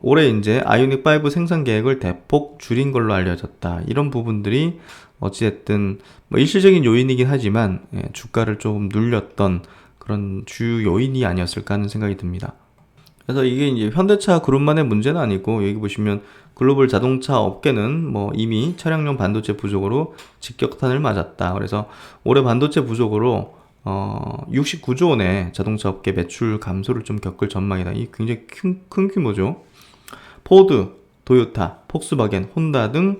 [SPEAKER 1] 올해 이제 아이오닉 5 생산 계획을 대폭 줄인 걸로 알려졌다. 이런 부분들이 어찌됐든 뭐 일시적인 요인이긴 하지만 주가를 조금 눌렸던 그런 주 요인이 아니었을까 하는 생각이 듭니다. 그래서 이게 이제 현대차 그룹만의 문제는 아니고 여기 보시면 글로벌 자동차 업계는 뭐 이미 차량용 반도체 부족으로 직격탄을 맞았다. 그래서 올해 반도체 부족으로 69조 원의 자동차 업계 매출 감소를 좀 겪을 전망이다. 이 굉장히 큰 규모죠. 포드, 도요타, 폭스바겐, 혼다 등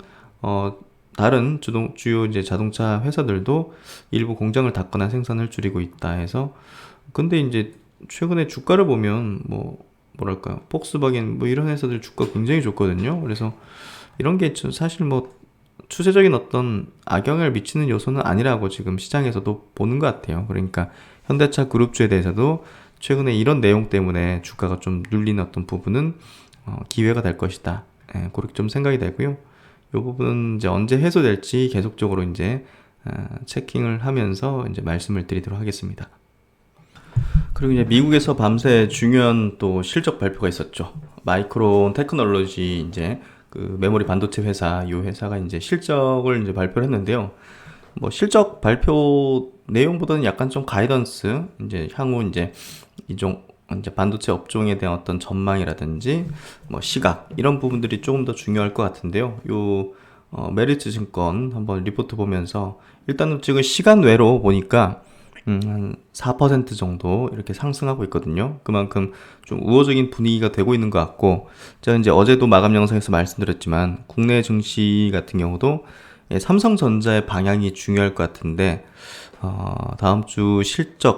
[SPEAKER 1] 다른 주요 이제 자동차 회사들도 일부 공장을 닫거나 생산을 줄이고 있다 해서 근데 이제 최근에 주가를 보면 뭐랄까요, 폭스바겐 뭐 이런 회사들 주가 굉장히 좋거든요. 그래서 이런 게 사실 뭐 추세적인 어떤 악영향을 미치는 요소는 아니라고 지금 시장에서도 보는 것 같아요. 그러니까 현대차 그룹주에 대해서도 최근에 이런 내용 때문에 주가가 좀 눌리는 어떤 부분은 기회가 될 것이다. 그렇게 좀 생각이 되고요. 이 부분은 이제 언제 해소될지 계속적으로 이제 체킹을 하면서 이제 말씀을 드리도록 하겠습니다. 그리고 이제 미국에서 밤새 중요한 또 실적 발표가 있었죠. 마이크론 테크놀로지 이제 그 메모리 반도체 회사, 이 회사가 이제 실적을 이제 발표를 했는데요. 뭐 실적 발표 내용보다는 약간 좀 가이던스, 이제 향후 이제 이제 반도체 업종에 대한 어떤 전망이라든지 뭐 시각 이런 부분들이 조금 더 중요할 것 같은데요. 메리츠 증권 한번 리포트 보면서 일단은 지금 시간 외로 보니까 한 4% 정도 이렇게 상승하고 있거든요. 그만큼 좀 우호적인 분위기가 되고 있는 것 같고, 제가 이제 어제도 마감 영상에서 말씀드렸지만 국내 증시 같은 경우도 삼성전자의 방향이 중요할 것 같은데 다음 주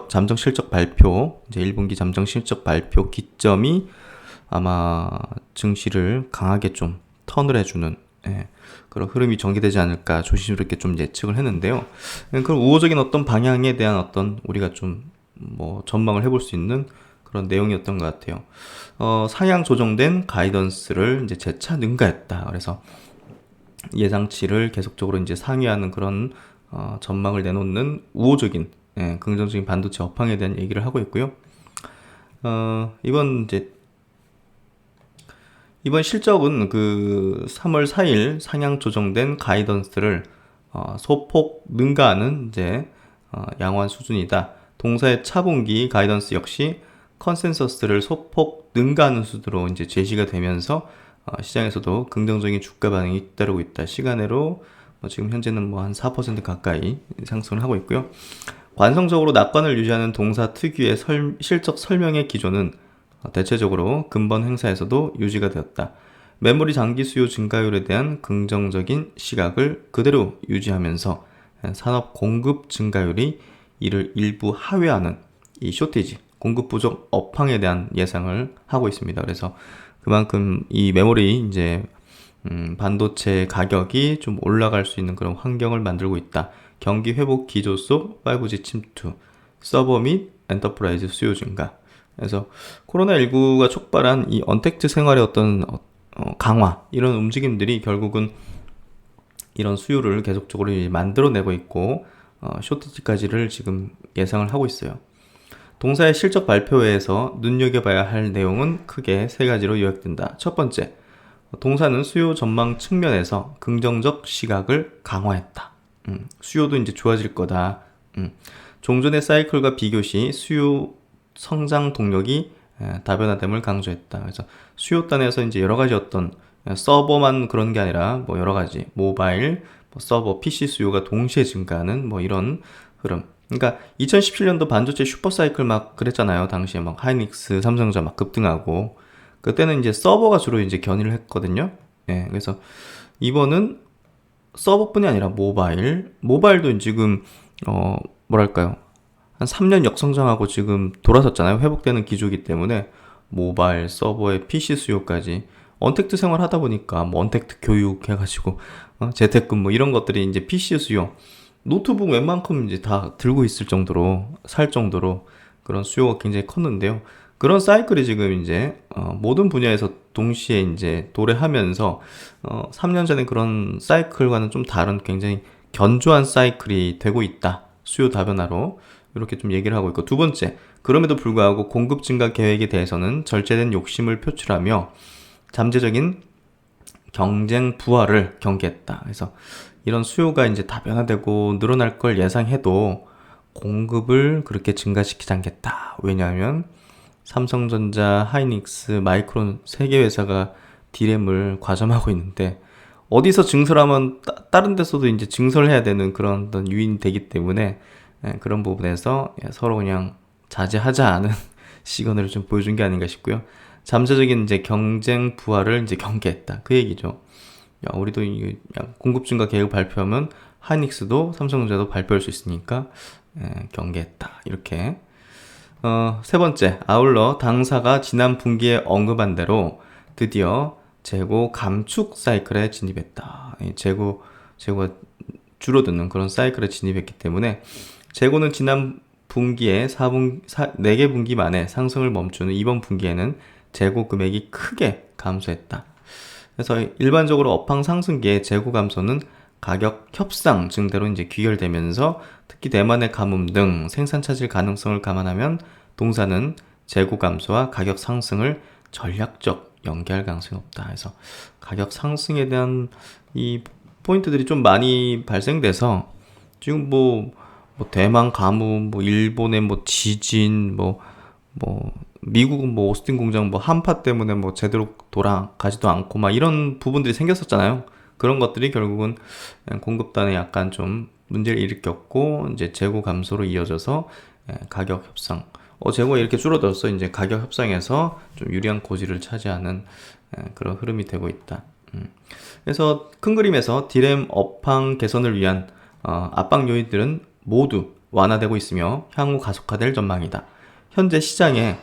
[SPEAKER 1] 잠정 실적 발표, 이제 1분기 잠정 실적 발표 기점이 아마 증시를 강하게 좀 턴을 해주는 그런 흐름이 전개되지 않을까 조심스럽게 좀 예측을 했는데요. 그런 우호적인 어떤 방향에 대한 어떤 우리가 좀 뭐 전망을 해볼 수 있는 그런 내용이었던 것 같아요. 상향 조정된 가이던스를 이제 재차 능가했다. 그래서 예상치를 계속적으로 이제 상회하는 그런 전망을 내놓는 우호적인 긍정적인 반도체 업황에 대한 얘기를 하고 있고요. 이번 실적은 그 3월 4일 상향 조정된 가이던스를 소폭 능가하는 이제 양호한 수준이다. 동사의 차분기 가이던스 역시 컨센서스를 소폭 능가하는 수준으로 이제 제시가 되면서 시장에서도 긍정적인 주가 반응이 잇따르고 있다. 시간으로 지금 현재는 뭐 한 4% 가까이 상승을 하고 있고요. 관성적으로 낙관을 유지하는 동사 특유의 실적 설명의 기조는 대체적으로 근본 행사에서도 유지가 되었다. 메모리 장기 수요 증가율에 대한 긍정적인 시각을 그대로 유지하면서 산업 공급 증가율이 이를 일부 하회하는 이 쇼티지, 공급 부족 업황에 대한 예상을 하고 있습니다. 그래서 그만큼 이 메모리 이제 반도체 가격이 좀 올라갈 수 있는 그런 환경을 만들고 있다. 경기 회복 기조 속 5G 침투, 서버 및 엔터프라이즈 수요 증가. 그래서 코로나19가 촉발한 이 언택트 생활의 어떤 강화, 이런 움직임들이 결국은 이런 수요를 계속적으로 만들어내고 있고 쇼트지까지를 지금 예상을 하고 있어요. 동사의 실적 발표회에서 눈여겨봐야 할 내용은 크게 세 가지로 요약된다. 첫 번째, 동사는 수요 전망 측면에서 긍정적 시각을 강화했다. 수요도 이제 좋아질 거다. 종전의 사이클과 비교시 수요 성장 동력이 다변화됨을 강조했다. 그래서 수요단에서 이제 여러 가지 어떤 서버만 그런 게 아니라 뭐 여러 가지 모바일, 서버, PC 수요가 동시에 증가하는 뭐 이런 흐름. 그러니까 2017년도 반도체 슈퍼사이클 막 그랬잖아요. 당시에 막 하이닉스, 삼성전자 막 급등하고 그때는 이제 서버가 주로 이제 견인을 했거든요. 예, 그래서 이번은 서버뿐이 아니라 모바일도 지금 뭐랄까요? 한 3년 역성장하고 지금 돌아섰잖아요. 회복되는 기조이기 때문에 모바일, 서버의 PC 수요까지 언택트 생활 하다 보니까 뭐 언택트 교육 해가지고 재택근무 이런 것들이 이제 PC 수요, 노트북 웬만큼 이제 다 들고 있을 정도로 살 정도로 그런 수요가 굉장히 컸는데요. 그런 사이클이 지금 이제 모든 분야에서 동시에 이제 도래하면서 3년 전에 그런 사이클과는 좀 다른 굉장히 견조한 사이클이 되고 있다. 수요 다변화로 이렇게 좀 얘기를 하고 있고, 두 번째, 그럼에도 불구하고 공급 증가 계획에 대해서는 절제된 욕심을 표출하며 잠재적인 경쟁 부활을 경계했다. 그래서 이런 수요가 이제 다변화되고 늘어날 걸 예상해도 공급을 그렇게 증가시키지 않겠다. 왜냐하면 삼성전자, 하이닉스, 마이크론 세 개 회사가 D램을 과점하고 있는데 어디서 증설하면 다른 데서도 이제 증설해야 되는 그런 어떤 유인이 되기 때문에 그런 부분에서 서로 그냥 자제하자는 시그널을 좀 보여준 게 아닌가 싶고요. 잠재적인 이제 경쟁 부활을 이제 경계했다. 그 얘기죠. 야, 우리도 공급 증가 계획 발표하면 하이닉스도 삼성전자도 발표할 수 있으니까 경계했다. 이렇게. 세 번째, 아울러 당사가 지난 분기에 언급한 대로 드디어 재고 감축 사이클에 진입했다. 재고가 줄어드는 그런 사이클에 진입했기 때문에 재고는 지난 분기에 4개 분기 만에 상승을 멈추는 이번 분기에는 재고 금액이 크게 감소했다. 그래서 일반적으로 업황 상승기에 재고 감소는 가격 협상 증대로 이제 귀결되면서 특히 대만의 가뭄 등 생산 차질 가능성을 감안하면 동사는 재고 감소와 가격 상승을 전략적 연계할 가능성이 없다. 그래서 가격 상승에 대한 이 포인트들이 좀 많이 발생돼서 지금 뭐 대만 가뭄, 뭐 일본의 뭐 지진, 뭐 미국은 뭐 오스틴 공장 뭐 한파 때문에 뭐 제대로 돌아가지도 않고 막 이런 부분들이 생겼었잖아요. 그런 것들이 결국은 공급단에 약간 좀 문제를 일으켰고 이제 재고 감소로 이어져서 가격 협상. 재고가 이렇게 줄어들었어. 이제 가격 협상에서 좀 유리한 고지를 차지하는 그런 흐름이 되고 있다. 그래서 큰 그림에서 D램 업황 개선을 위한 압박 요인들은 모두 완화되고 있으며 향후 가속화될 전망이다. 현재 시장에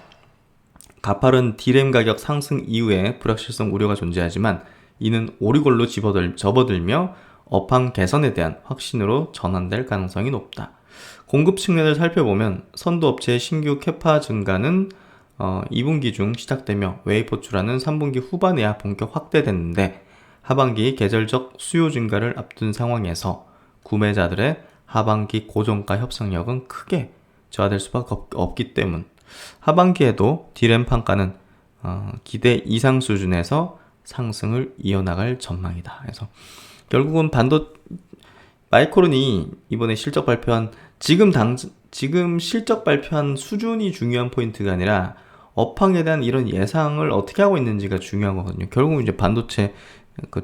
[SPEAKER 1] 가파른 D램 가격 상승 이후에 불확실성 우려가 존재하지만 이는 오리골로 접어들며 업황 개선에 대한 확신으로 전환될 가능성이 높다. 공급 측면을 살펴보면 선도업체의 신규 캐파 증가는 2분기 중 시작되며 웨이퍼 출하는 3분기 후반에야 본격 확대됐는데 하반기 계절적 수요 증가를 앞둔 상황에서 구매자들의 하반기 고정가 협상력은 크게 저하될 수밖에 없기 때문 하반기에도 D램 판가는 기대 이상 수준에서 상승을 이어나갈 전망이다. 그래서 결국은 마이크론이 이번에 실적 발표한 지금 실적 발표한 수준이 중요한 포인트가 아니라 업황에 대한 이런 예상을 어떻게 하고 있는지가 중요한 거거든요. 결국 이제 반도체 그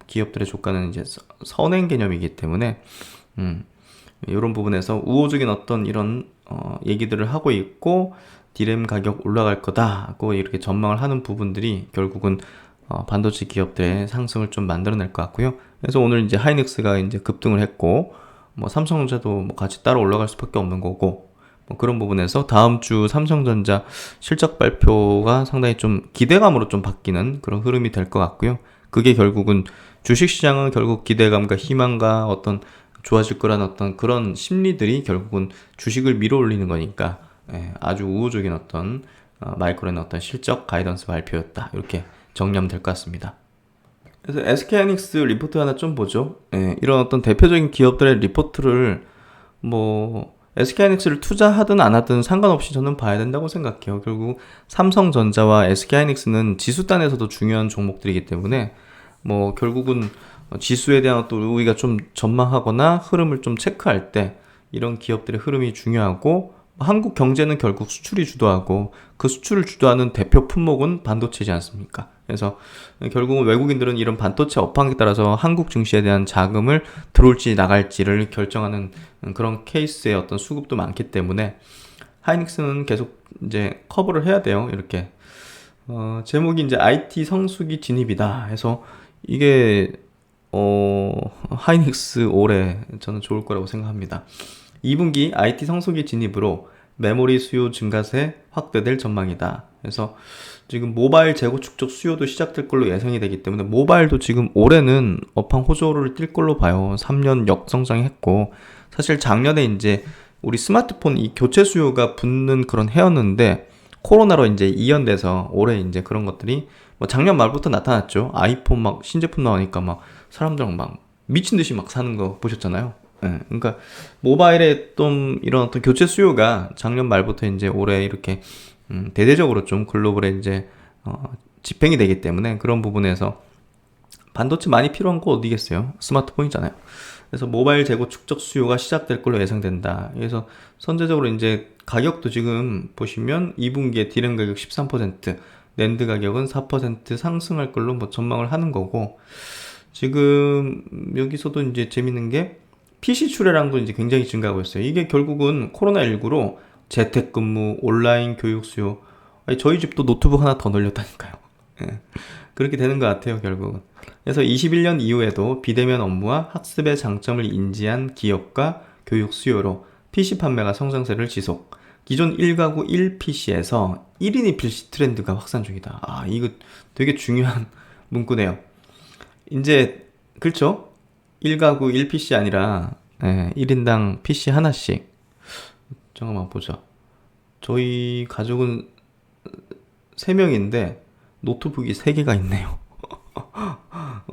[SPEAKER 1] 기업들의 주가는 이제 선행 개념이기 때문에 이런 부분에서 우호적인 어떤 이런 얘기들을 하고 있고 D램 가격 올라갈 거다고 이렇게 전망을 하는 부분들이 결국은 반도체 기업들의 상승을 좀 만들어낼 것 같고요. 그래서 오늘 이제 하이닉스가 이제 급등을 했고, 뭐 삼성전자도 뭐 같이 따라 올라갈 수밖에 없는 거고, 뭐 그런 부분에서 다음 주 삼성전자 실적 발표가 상당히 좀 기대감으로 좀 바뀌는 그런 흐름이 될 것 같고요. 그게 결국은 주식시장은 결국 기대감과 희망과 어떤 좋아질 거란 어떤 그런 심리들이 결국은 주식을 밀어 올리는 거니까 아주 우호적인 어떤 마이크론의 어떤 실적 가이던스 발표였다. 이렇게 정리하면 될 것 같습니다. 그래서 SK하이닉스 리포트 하나 좀 보죠. 예, 이런 어떤 대표적인 기업들의 리포트를 뭐 SK하이닉스를 투자하든 안 하든 상관없이 저는 봐야 된다고 생각해요. 결국 삼성전자와 SK하이닉스는 지수단에서도 중요한 종목들이기 때문에 뭐 결국은 지수에 대한 또 우리가 좀 전망하거나 흐름을 좀 체크할 때 이런 기업들의 흐름이 중요하고, 한국 경제는 결국 수출이 주도하고 그 수출을 주도하는 대표 품목은 반도체지 않습니까? 그래서 결국은 외국인들은 이런 반도체 업황에 따라서 한국 증시에 대한 자금을 들어올지 나갈지를 결정하는 그런 케이스의 어떤 수급도 많기 때문에 하이닉스는 계속 이제 커버를 해야 돼요. 이렇게 제목이 이제 IT 성수기 진입이다 해서 이게 하이닉스 올해 저는 좋을 거라고 생각합니다. 2분기 IT 성수기 진입으로 메모리 수요 증가세 확대될 전망이다. 그래서 지금 모바일 재고 축적 수요도 시작될 걸로 예상이 되기 때문에 모바일도 지금 올해는 업황 호조를 띌 걸로 봐요. 3년 역성장했고, 사실 작년에 이제 우리 스마트폰 이 교체 수요가 붙는 그런 해였는데 코로나로 이제 이연돼서 올해 이제 그런 것들이 뭐 작년 말부터 나타났죠. 아이폰 막 신제품 나오니까 막 사람들 막 미친 듯이 막 사는 거 보셨잖아요. 예, 그러니까 모바일에 좀 이런 어떤 교체 수요가 작년 말부터 이제 올해 이렇게 대대적으로 좀 글로벌에 이제 집행이 되기 때문에 그런 부분에서 반도체 많이 필요한 거 어디겠어요? 스마트폰이잖아요. 그래서 모바일 재고 축적 수요가 시작될 걸로 예상된다. 그래서 선제적으로 이제 가격도 지금 보시면 2분기에 디램 가격 13%, 낸드 가격은 4% 상승할 걸로 뭐 전망을 하는 거고, 지금 여기서도 이제 재밌는 게 PC 출하량도 이제 굉장히 증가하고 있어요. 이게 결국은 코로나19로 재택근무, 온라인 교육 수요. 아니, 저희 집도 노트북 하나 더 늘렸다니까요. 예. 그렇게 되는 것 같아요, 결국은. 그래서 21년 이후에도 비대면 업무와 학습의 장점을 인지한 기업과 교육 수요로 PC 판매가 성장세를 지속. 기존 1가구 1PC에서 1인 2PC 트렌드가 확산 중이다. 아, 이거 되게 중요한 문구네요. 이제, 그렇죠? 1가구 1PC 아니라 1인당 PC 하나씩. 잠깐만 보자. 저희 가족은 3명인데 노트북이 3개가 있네요.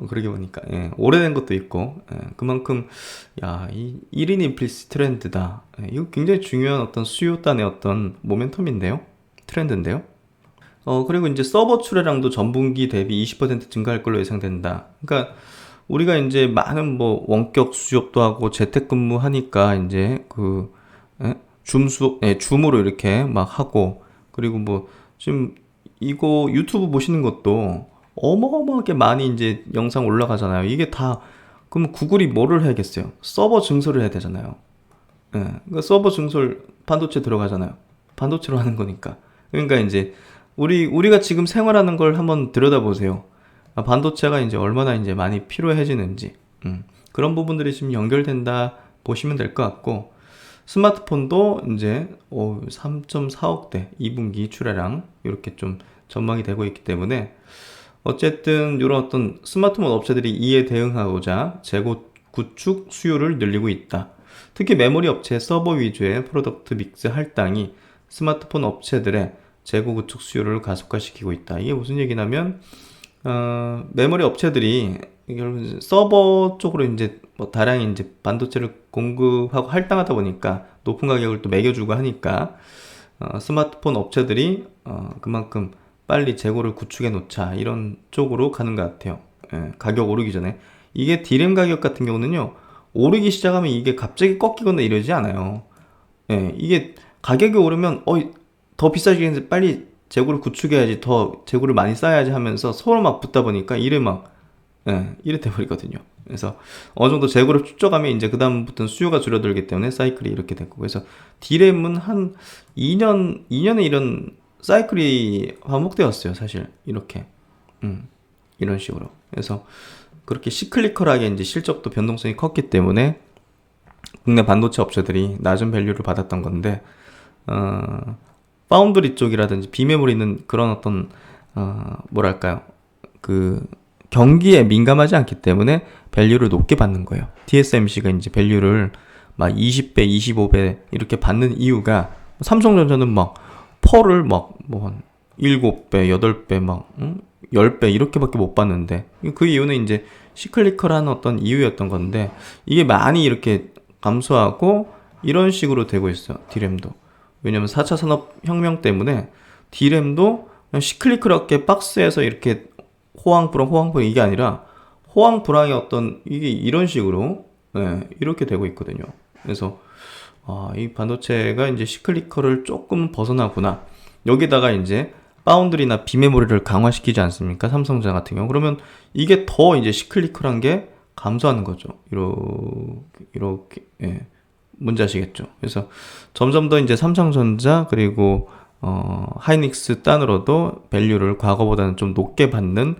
[SPEAKER 1] 그러게 보니까 오래된 것도 있고, 그만큼 이 1인 1PC 트렌드다. 이거 굉장히 중요한 어떤 수요단의 어떤 모멘텀인데요. 트렌드인데요. 그리고 이제 서버 출하량도 전분기 대비 20% 증가할 걸로 예상된다. 그러니까 우리가 이제 많은 뭐 원격 수업도 하고 재택근무 하니까 이제 줌으로 이렇게 막 하고, 그리고 뭐 지금 이거 유튜브 보시는 것도 어마어마하게 많이 이제 영상 올라가잖아요. 이게 다 그러면 구글이 뭐를 해야겠어요? 서버 증설을 해야 되잖아요. 그러니까 서버 증설 반도체 들어가잖아요. 반도체로 하는 거니까. 그러니까 이제 우리가 지금 생활하는 걸 한번 들여다보세요. 반도체가 이제 얼마나 이제 많이 필요해지는지, 그런 부분들이 지금 연결된다 보시면 될 것 같고, 스마트폰도 이제 3.4억대 2분기 출하량 이렇게 좀 전망이 되고 있기 때문에 어쨌든 이런 어떤 스마트폰 업체들이 이에 대응하고자 재고 구축 수요를 늘리고 있다. 특히 메모리 업체 서버 위주의 프로덕트 믹스 할당이 스마트폰 업체들의 재고 구축 수요를 가속화시키고 있다. 이게 무슨 얘기냐면 메모리 업체들이 서버 쪽으로 이제 뭐 다량의 이제 반도체를 공급하고 할당하다 보니까 높은 가격을 또 매겨주고 하니까 스마트폰 업체들이 그만큼 빨리 재고를 구축해 놓자 이런 쪽으로 가는 것 같아요. 가격 오르기 전에. 이게 디램 가격 같은 경우는요, 오르기 시작하면 이게 갑자기 꺾이거나 이러지 않아요. 이게 가격이 오르면 더 비싸지겠는데 빨리 재고를 구축해야지, 더 재고를 많이 쌓아야지 하면서 서로 막 붙다 보니까 이래 돼버리거든요. 그래서 어느 정도 재고를 축적하면 이제 그다음부터는 수요가 줄어들기 때문에 사이클이 이렇게 됐고, 그래서 디램은 한 2년에 이런 사이클이 반복되었어요, 사실. 이렇게 이런 식으로. 그래서 그렇게 시클리컬하게 이제 실적도 변동성이 컸기 때문에 국내 반도체 업체들이 낮은 밸류를 받았던 건데, 파운드리 쪽이라든지 비메모리는 그런 어떤 뭐랄까요, 그 경기에 민감하지 않기 때문에 밸류를 높게 받는 거예요. TSMC가 이제 밸류를 막 20배, 25배 이렇게 받는 이유가, 삼성전자는 막 펄을 막 뭐 한 7배, 8배 막 10배 이렇게밖에 못 봤는데, 그 이유는 이제 시클리컬한 어떤 이유였던 건데, 이게 많이 이렇게 감소하고 이런 식으로 되고 있어요. D램도. 왜냐면 4차 산업혁명 때문에 D램도 그냥 시클리컬하게 박스에서 이렇게 호황불황 이게 아니라 호황불황의 어떤 이게 이런 식으로 이렇게 되고 있거든요. 그래서 이 반도체가 이제 시클리컬을 조금 벗어나구나. 여기다가 이제 파운드리나 비메모리를 강화시키지 않습니까? 삼성전자 같은 경우. 그러면 이게 더 이제 시클리컬한 게 감소하는 거죠. 이렇게 뭔지 아시겠죠? 그래서 점점 더 이제 삼성전자 그리고 하이닉스 단으로도 밸류를 과거보다는 좀 높게 받는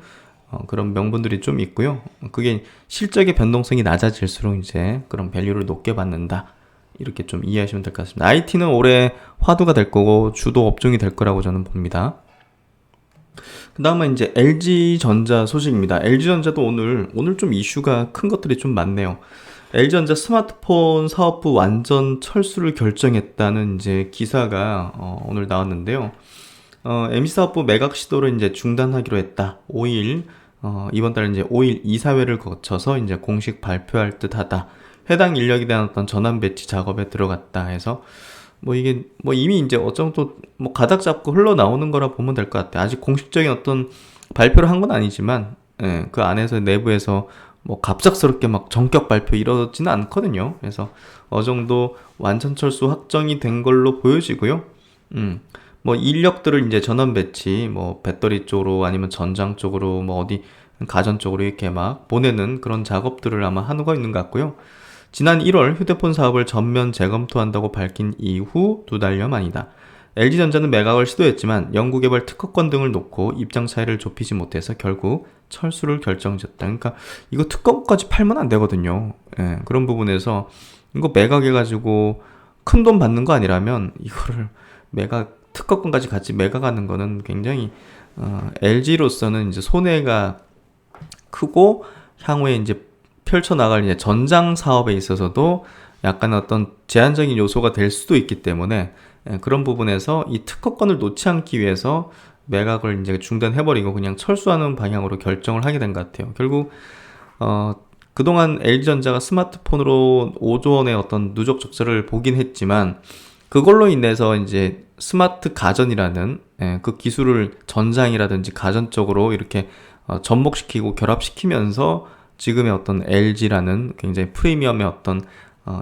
[SPEAKER 1] 그런 명분들이 좀 있고요. 그게 실적의 변동성이 낮아질수록 이제 그런 밸류를 높게 받는다. 이렇게 좀 이해하시면 될 것 같습니다. IT는 올해 화두가 될 거고 주도 업종이 될 거라고 저는 봅니다. 그 다음은 이제 LG전자 소식입니다. LG전자도 오늘 좀 이슈가 큰 것들이 좀 많네요. LG전자 스마트폰 사업부 완전 철수를 결정했다는 이제 기사가 오늘 나왔는데요. MC 사업부 매각 시도를 이제 중단하기로 했다. 5일 이번 달 이제 5일 이사회를 거쳐서 이제 공식 발표할 듯하다. 해당 인력에 대한 어떤 전환 배치 작업에 들어갔다 해서 이게 이미 이제 어느 정도 가닥 잡고 흘러나오는 거라 보면 될 것 같아요. 아직 공식적인 어떤 발표를 한 건 아니지만 그 안에서 내부에서 갑작스럽게 막 전격 발표 이러지는 않거든요. 그래서 어느 정도 완전 철수 확정이 된 걸로 보여지고요. 인력들을 이제 전원 배치, 배터리 쪽으로 아니면 전장 쪽으로 어디 가전 쪽으로 이렇게 막 보내는 그런 작업들을 아마 하는 거 있는 것 같고요. 지난 1월 휴대폰 사업을 전면 재검토한다고 밝힌 이후 2달여 만이다. LG전자는 매각을 시도했지만 연구개발 특허권 등을 놓고 입장 차이를 좁히지 못해서 결국 철수를 결정지었다. 그러니까 이거 특허까지 팔면 안 되거든요. 그런 부분에서 이거 매각해가지고 큰 돈 받는 거 아니라면 이거를 특허권까지 같이 매각하는 거는 굉장히 LG로서는 이제 손해가 크고 향후에 이제 펼쳐나갈 이제 전장 사업에 있어서도 약간 어떤 제한적인 요소가 될 수도 있기 때문에 그런 부분에서 이 특허권을 놓지 않기 위해서 매각을 이제 중단해버리고 그냥 철수하는 방향으로 결정을 하게 된 것 같아요. 결국 그동안 LG전자가 스마트폰으로 5조 원의 어떤 누적 적자를 보긴 했지만 그걸로 인해서 이제 스마트 가전이라는 그 기술을 전장이라든지 가전 쪽으로 이렇게 접목시키고 결합시키면서 지금의 어떤 LG라는 굉장히 프리미엄의 어떤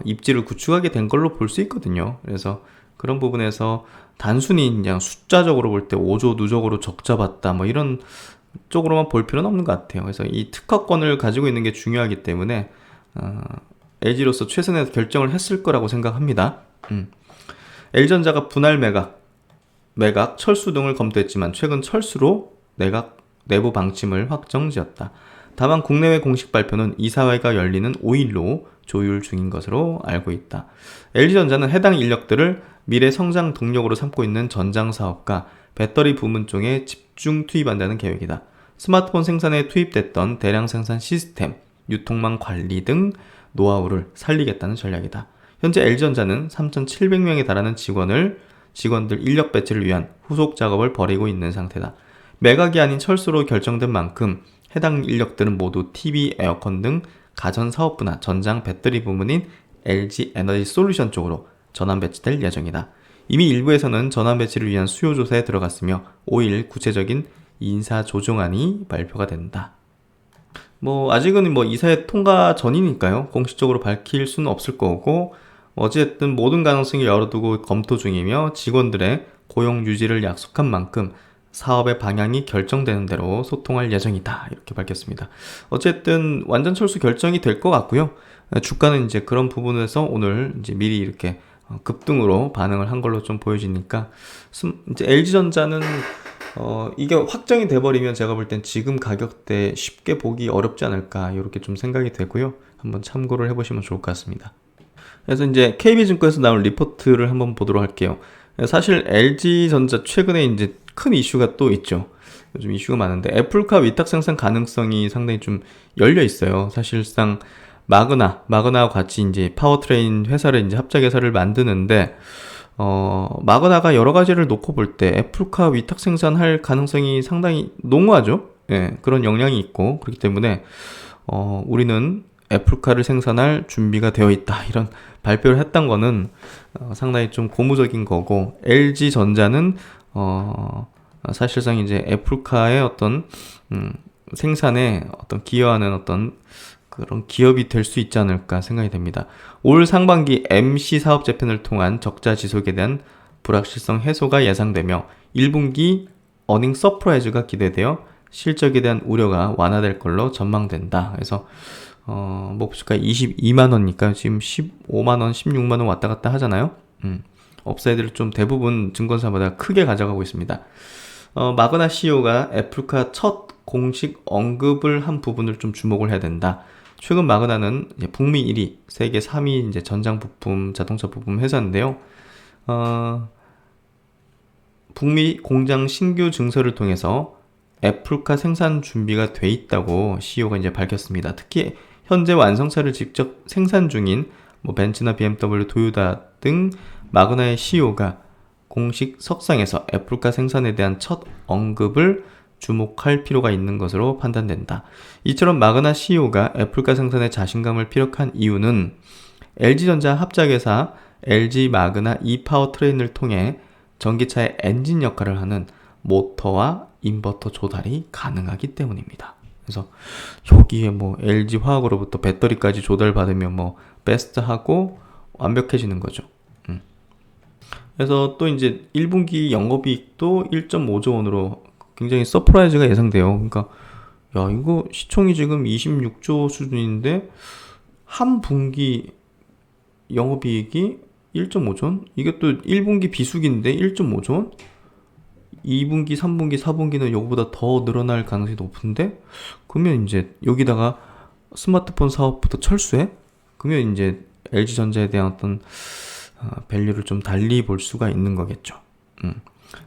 [SPEAKER 1] 입지를 구축하게 된 걸로 볼 수 있거든요. 그래서 그런 부분에서 단순히 그냥 숫자적으로 볼 때 5조 누적으로 적자 봤다 이런 쪽으로만 볼 필요는 없는 것 같아요. 그래서 이 특허권을 가지고 있는 게 중요하기 때문에 LG로서 최선의 결정을 했을 거라고 생각합니다. LG전자가 분할 매각, 철수 등을 검토했지만 최근 철수로 내부 방침을 확정지었다. 다만 국내외 공식 발표는 이사회가 열리는 5일로 조율 중인 것으로 알고 있다. LG전자는 해당 인력들을 미래 성장 동력으로 삼고 있는 전장 사업과 배터리 부문 쪽에 집중 투입한다는 계획이다. 스마트폰 생산에 투입됐던 대량 생산 시스템, 유통망 관리 등 노하우를 살리겠다는 전략이다. 현재 LG전자는 3,700명에 달하는 직원들 인력 배치를 위한 후속 작업을 벌이고 있는 상태다. 매각이 아닌 철수로 결정된 만큼 해당 인력들은 모두 TV, 에어컨 등 가전 사업부나 전장 배터리 부문인 LG 에너지 솔루션 쪽으로 전환 배치될 예정이다. 이미 일부에서는 전환 배치를 위한 수요 조사에 들어갔으며 5일 구체적인 인사 조정안이 발표가 된다. 아직은 이사회 통과 전이니까요. 공식적으로 밝힐 수는 없을 거고 어쨌든 모든 가능성을 열어두고 검토 중이며 직원들의 고용 유지를 약속한 만큼 사업의 방향이 결정되는 대로 소통할 예정이다. 이렇게 밝혔습니다. 어쨌든 완전 철수 결정이 될 것 같고요. 주가는 이제 그런 부분에서 오늘 이제 미리 이렇게 급등으로 반응을 한 걸로 좀 보여지니까 이제 LG전자는 이게 확정이 돼버리면 제가 볼 땐 지금 가격대 쉽게 보기 어렵지 않을까 이렇게 좀 생각이 되고요. 한번 참고를 해보시면 좋을 것 같습니다. 그래서 이제 KB증권에서 나온 리포트를 한번 보도록 할게요. 사실 LG전자 최근에 이제 큰 이슈가 또 있죠. 요즘 이슈가 많은데 애플카 위탁 생산 가능성이 상당히 좀 열려 있어요. 사실상 마그나와 같이 이제 파워트레인 회사를 이제 합작 회사를 만드는데 마그나가 여러 가지를 놓고 볼 때 애플카 위탁 생산할 가능성이 상당히 농후하죠. 예, 그런 역량이 있고 그렇기 때문에 우리는 애플카를 생산할 준비가 되어 있다 이런 발표를 했던 거는 상당히 좀 고무적인 거고, LG전자는 사실상 이제 애플카의 어떤 생산에 어떤 기여하는 어떤 그런 기업이 될 수 있지 않을까 생각이 됩니다. 올 상반기 MC 사업 재편을 통한 적자 지속에 대한 불확실성 해소가 예상되며 1분기 어닝 서프라이즈가 기대되어 실적에 대한 우려가 완화될 걸로 전망된다. 그래서 목표가 22만 원이니까 지금 15만 원, 16만 원 왔다 갔다 하잖아요. 업사이드를 좀 대부분 증권사보다 크게 가져가고 있습니다. 마그나 CEO가 애플카 첫 공식 언급을 한 부분을 좀 주목을 해야 된다. 최근 마그나는 이제 북미 1위, 세계 3위 이제 전장 부품, 자동차 부품 회사인데요. 북미 공장 신규 증설을 통해서 애플카 생산 준비가 돼 있다고 CEO가 이제 밝혔습니다. 특히 현재 완성차를 직접 생산 중인 뭐 벤츠나 BMW, 도요타 등 마그나의 CEO가 공식 석상에서 애플카 생산에 대한 첫 언급을 주목할 필요가 있는 것으로 판단된다. 이처럼 마그나 CEO가 애플카 생산에 자신감을 피력한 이유는 LG전자 합작회사 LG 마그나 e파워트레인을 통해 전기차의 엔진 역할을 하는 모터와 인버터 조달이 가능하기 때문입니다. 그래서 여기에 뭐 LG 화학으로부터 배터리까지 조달받으면 뭐 베스트하고 완벽해지는 거죠. 그래서 또 이제 1분기 영업이익도 1.5조 원으로 굉장히 서프라이즈가 예상돼요. 그러니까 야, 이거 시총이 지금 26조 수준인데 한 분기 영업이익이 1.5조 원? 이게 또 1분기 비수기인데 1.5조 원? 2분기, 3분기, 4분기는 이거보다 더 늘어날 가능성이 높은데? 그러면 이제 여기다가 스마트폰 사업부터 철수해? 그러면 이제 LG전자에 대한 어떤 밸류를 좀 달리 볼 수가 있는 거겠죠.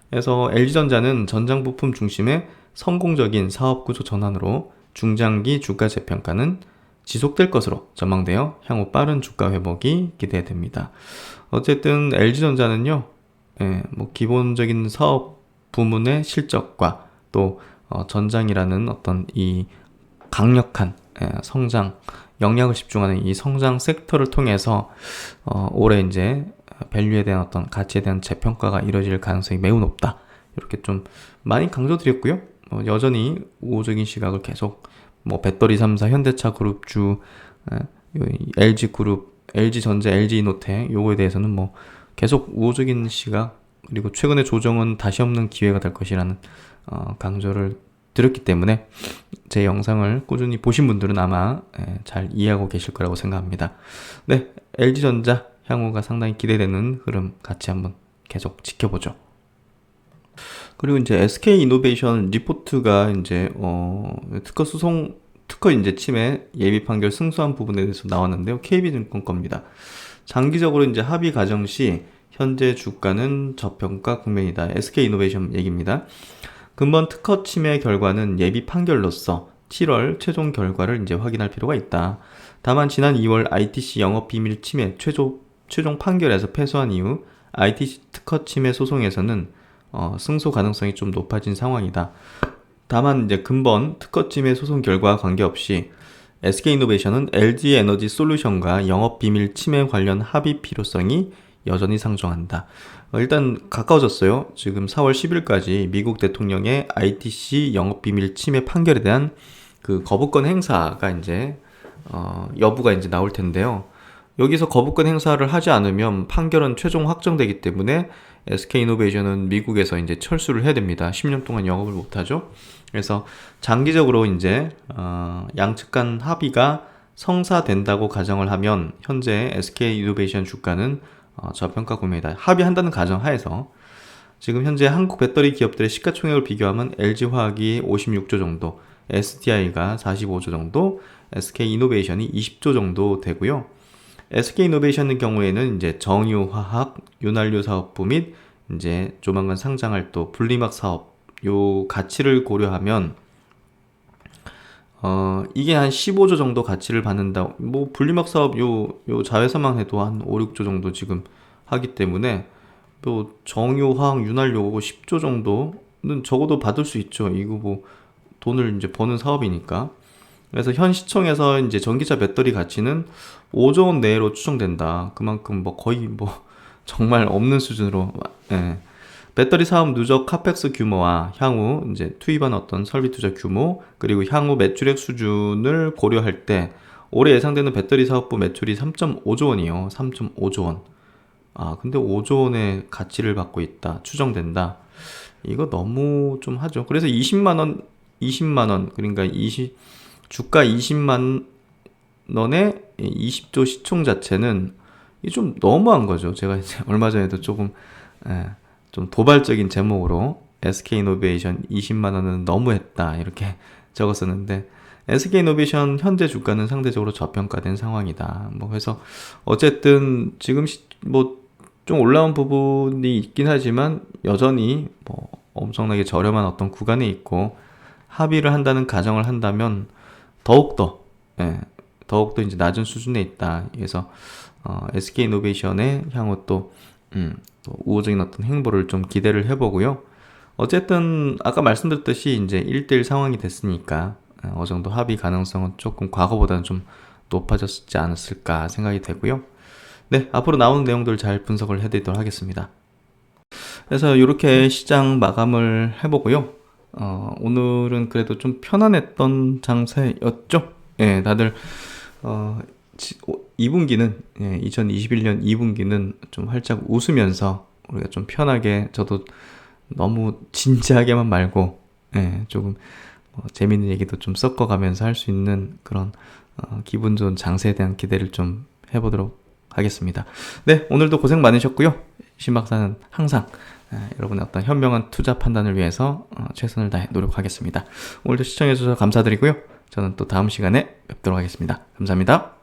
[SPEAKER 1] 그래서 LG전자는 전장 부품 중심의 성공적인 사업 구조 전환으로 중장기 주가 재평가는 지속될 것으로 전망되어 향후 빠른 주가 회복이 기대됩니다. 어쨌든 LG전자는요, 뭐 기본적인 사업 부문의 실적과 또 전장이라는 어떤 이 강력한 성장 역량을 집중하는 이 성장 섹터를 통해서 올해 이제 밸류에 대한 어떤 가치에 대한 재평가가 이루어질 가능성이 매우 높다. 이렇게 좀 많이 강조드렸고요. 여전히 우호적인 시각을 계속 뭐 배터리 3사, 현대차 그룹주, LG 그룹, LG전자, LG이노텍 요거에 대해서는 뭐 계속 우호적인 시각, 그리고 최근의 조정은 다시 없는 기회가 될 것이라는 강조를 드렸기 때문에 제 영상을 꾸준히 보신 분들은 아마 잘 이해하고 계실 거라고 생각합니다. 네, LG전자 향후가 상당히 기대되는 흐름 같이 한번 계속 지켜보죠. 그리고 이제 SK이노베이션 리포트가 이제 특허 이제 침해 예비 판결 승소한 부분에 대해서 나왔는데요. KB증권 겁니다. 장기적으로 이제 합의 과정 시 현재 주가는 저평가 국면이다. SK이노베이션 얘기입니다. 근본 특허 침해 결과는 예비 판결로서 7월 최종 결과를 이제 확인할 필요가 있다. 다만 지난 2월 ITC 영업 비밀 침해 최종 판결에서 패소한 이후 ITC 특허 침해 소송에서는 승소 가능성이 좀 높아진 상황이다. 다만 이제 근본 특허 침해 소송 결과와 관계없이 SK이노베이션은 LG에너지솔루션과 영업 비밀 침해 관련 합의 필요성이 여전히 상정한다. 일단 가까워졌어요. 지금 4월 10일까지 미국 대통령의 ITC 영업비밀 침해 판결에 대한 그 거부권 행사가 이제 여부가 이제 나올 텐데요. 여기서 거부권 행사를 하지 않으면 판결은 최종 확정되기 때문에 SK이노베이션은 미국에서 이제 철수를 해야 됩니다. 10년 동안 영업을 못 하죠. 그래서 장기적으로 이제 양측 간 합의가 성사된다고 가정을 하면 현재 SK이노베이션 주가는 저평가 구매이다. 합의한다는 가정 하에서 지금 현재 한국 배터리 기업들의 시가총액을 비교하면 LG화학이 56조 정도, SDI가 45조 정도, SK이노베이션이 20조 정도 되고요. SK이노베이션의 경우에는 이제 정유화학, 윤활유 사업부 및 이제 조만간 상장할 또 분리막 사업 요 가치를 고려하면 이게 한 15조 정도 가치를 받는다. 뭐 분리막 사업 요 자회사만 해도 한 5, 6조 정도 지금 하기 때문에 또 정유, 화학, 윤활유 10조 정도는 적어도 받을 수 있죠. 이거 뭐 돈을 이제 버는 사업이니까. 그래서 현 시총에서 이제 전기차 배터리 가치는 5조 원 내로 추정된다. 그만큼 뭐 거의 뭐 정말 없는 수준으로, 예. 배터리 사업 누적 카펙스 규모와 향후 이제 투입한 어떤 설비 투자 규모, 그리고 향후 매출액 수준을 고려할 때 올해 예상되는 배터리 사업부 매출이 3.5조 원이요. 3.5조 원. 아, 근데 5조 원의 가치를 받고 있다. 추정된다. 이거 너무 좀 하죠. 그래서 20만 원, 그러니까 주가 20만 원에 20조 시총 자체는 이게 좀 너무한 거죠. 제가 이제 얼마 전에도 조금, 좀 도발적인 제목으로 SK이노베이션 20만 원은 너무했다 이렇게 적었었는데, SK이노베이션 현재 주가는 상대적으로 저평가된 상황이다. 뭐 그래서 어쨌든 지금 뭐 좀 올라온 부분이 있긴 하지만 여전히 뭐 엄청나게 저렴한 어떤 구간에 있고, 합의를 한다는 가정을 한다면 더욱더, 더욱더 이제 낮은 수준에 있다. 그래서 SK이노베이션의 향후 또 우호적인 어떤 행보를 좀 기대를 해보고요. 어쨌든 아까 말씀드렸듯이 이제 1대1 상황이 됐으니까 어느 정도 합의 가능성은 조금 과거보다는 좀 높아졌지 않았을까 생각이 되고요. 네, 앞으로 나오는 내용들 잘 분석을 해드리도록 하겠습니다. 그래서 이렇게 시장 마감을 해보고요. 오늘은 그래도 좀 편안했던 장세였죠. 예, 다들 2분기는 2021년 2분기는 좀 활짝 웃으면서 우리가 좀 편하게, 저도 너무 진지하게만 말고 조금 재밌는 얘기도 좀 섞어가면서 할 수 있는 그런 기분 좋은 장세에 대한 기대를 좀 해보도록 하겠습니다. 네, 오늘도 고생 많으셨고요. 신박사는 항상 여러분의 어떤 현명한 투자 판단을 위해서 최선을 다해 노력하겠습니다. 오늘도 시청해주셔서 감사드리고요. 저는 또 다음 시간에 뵙도록 하겠습니다. 감사합니다.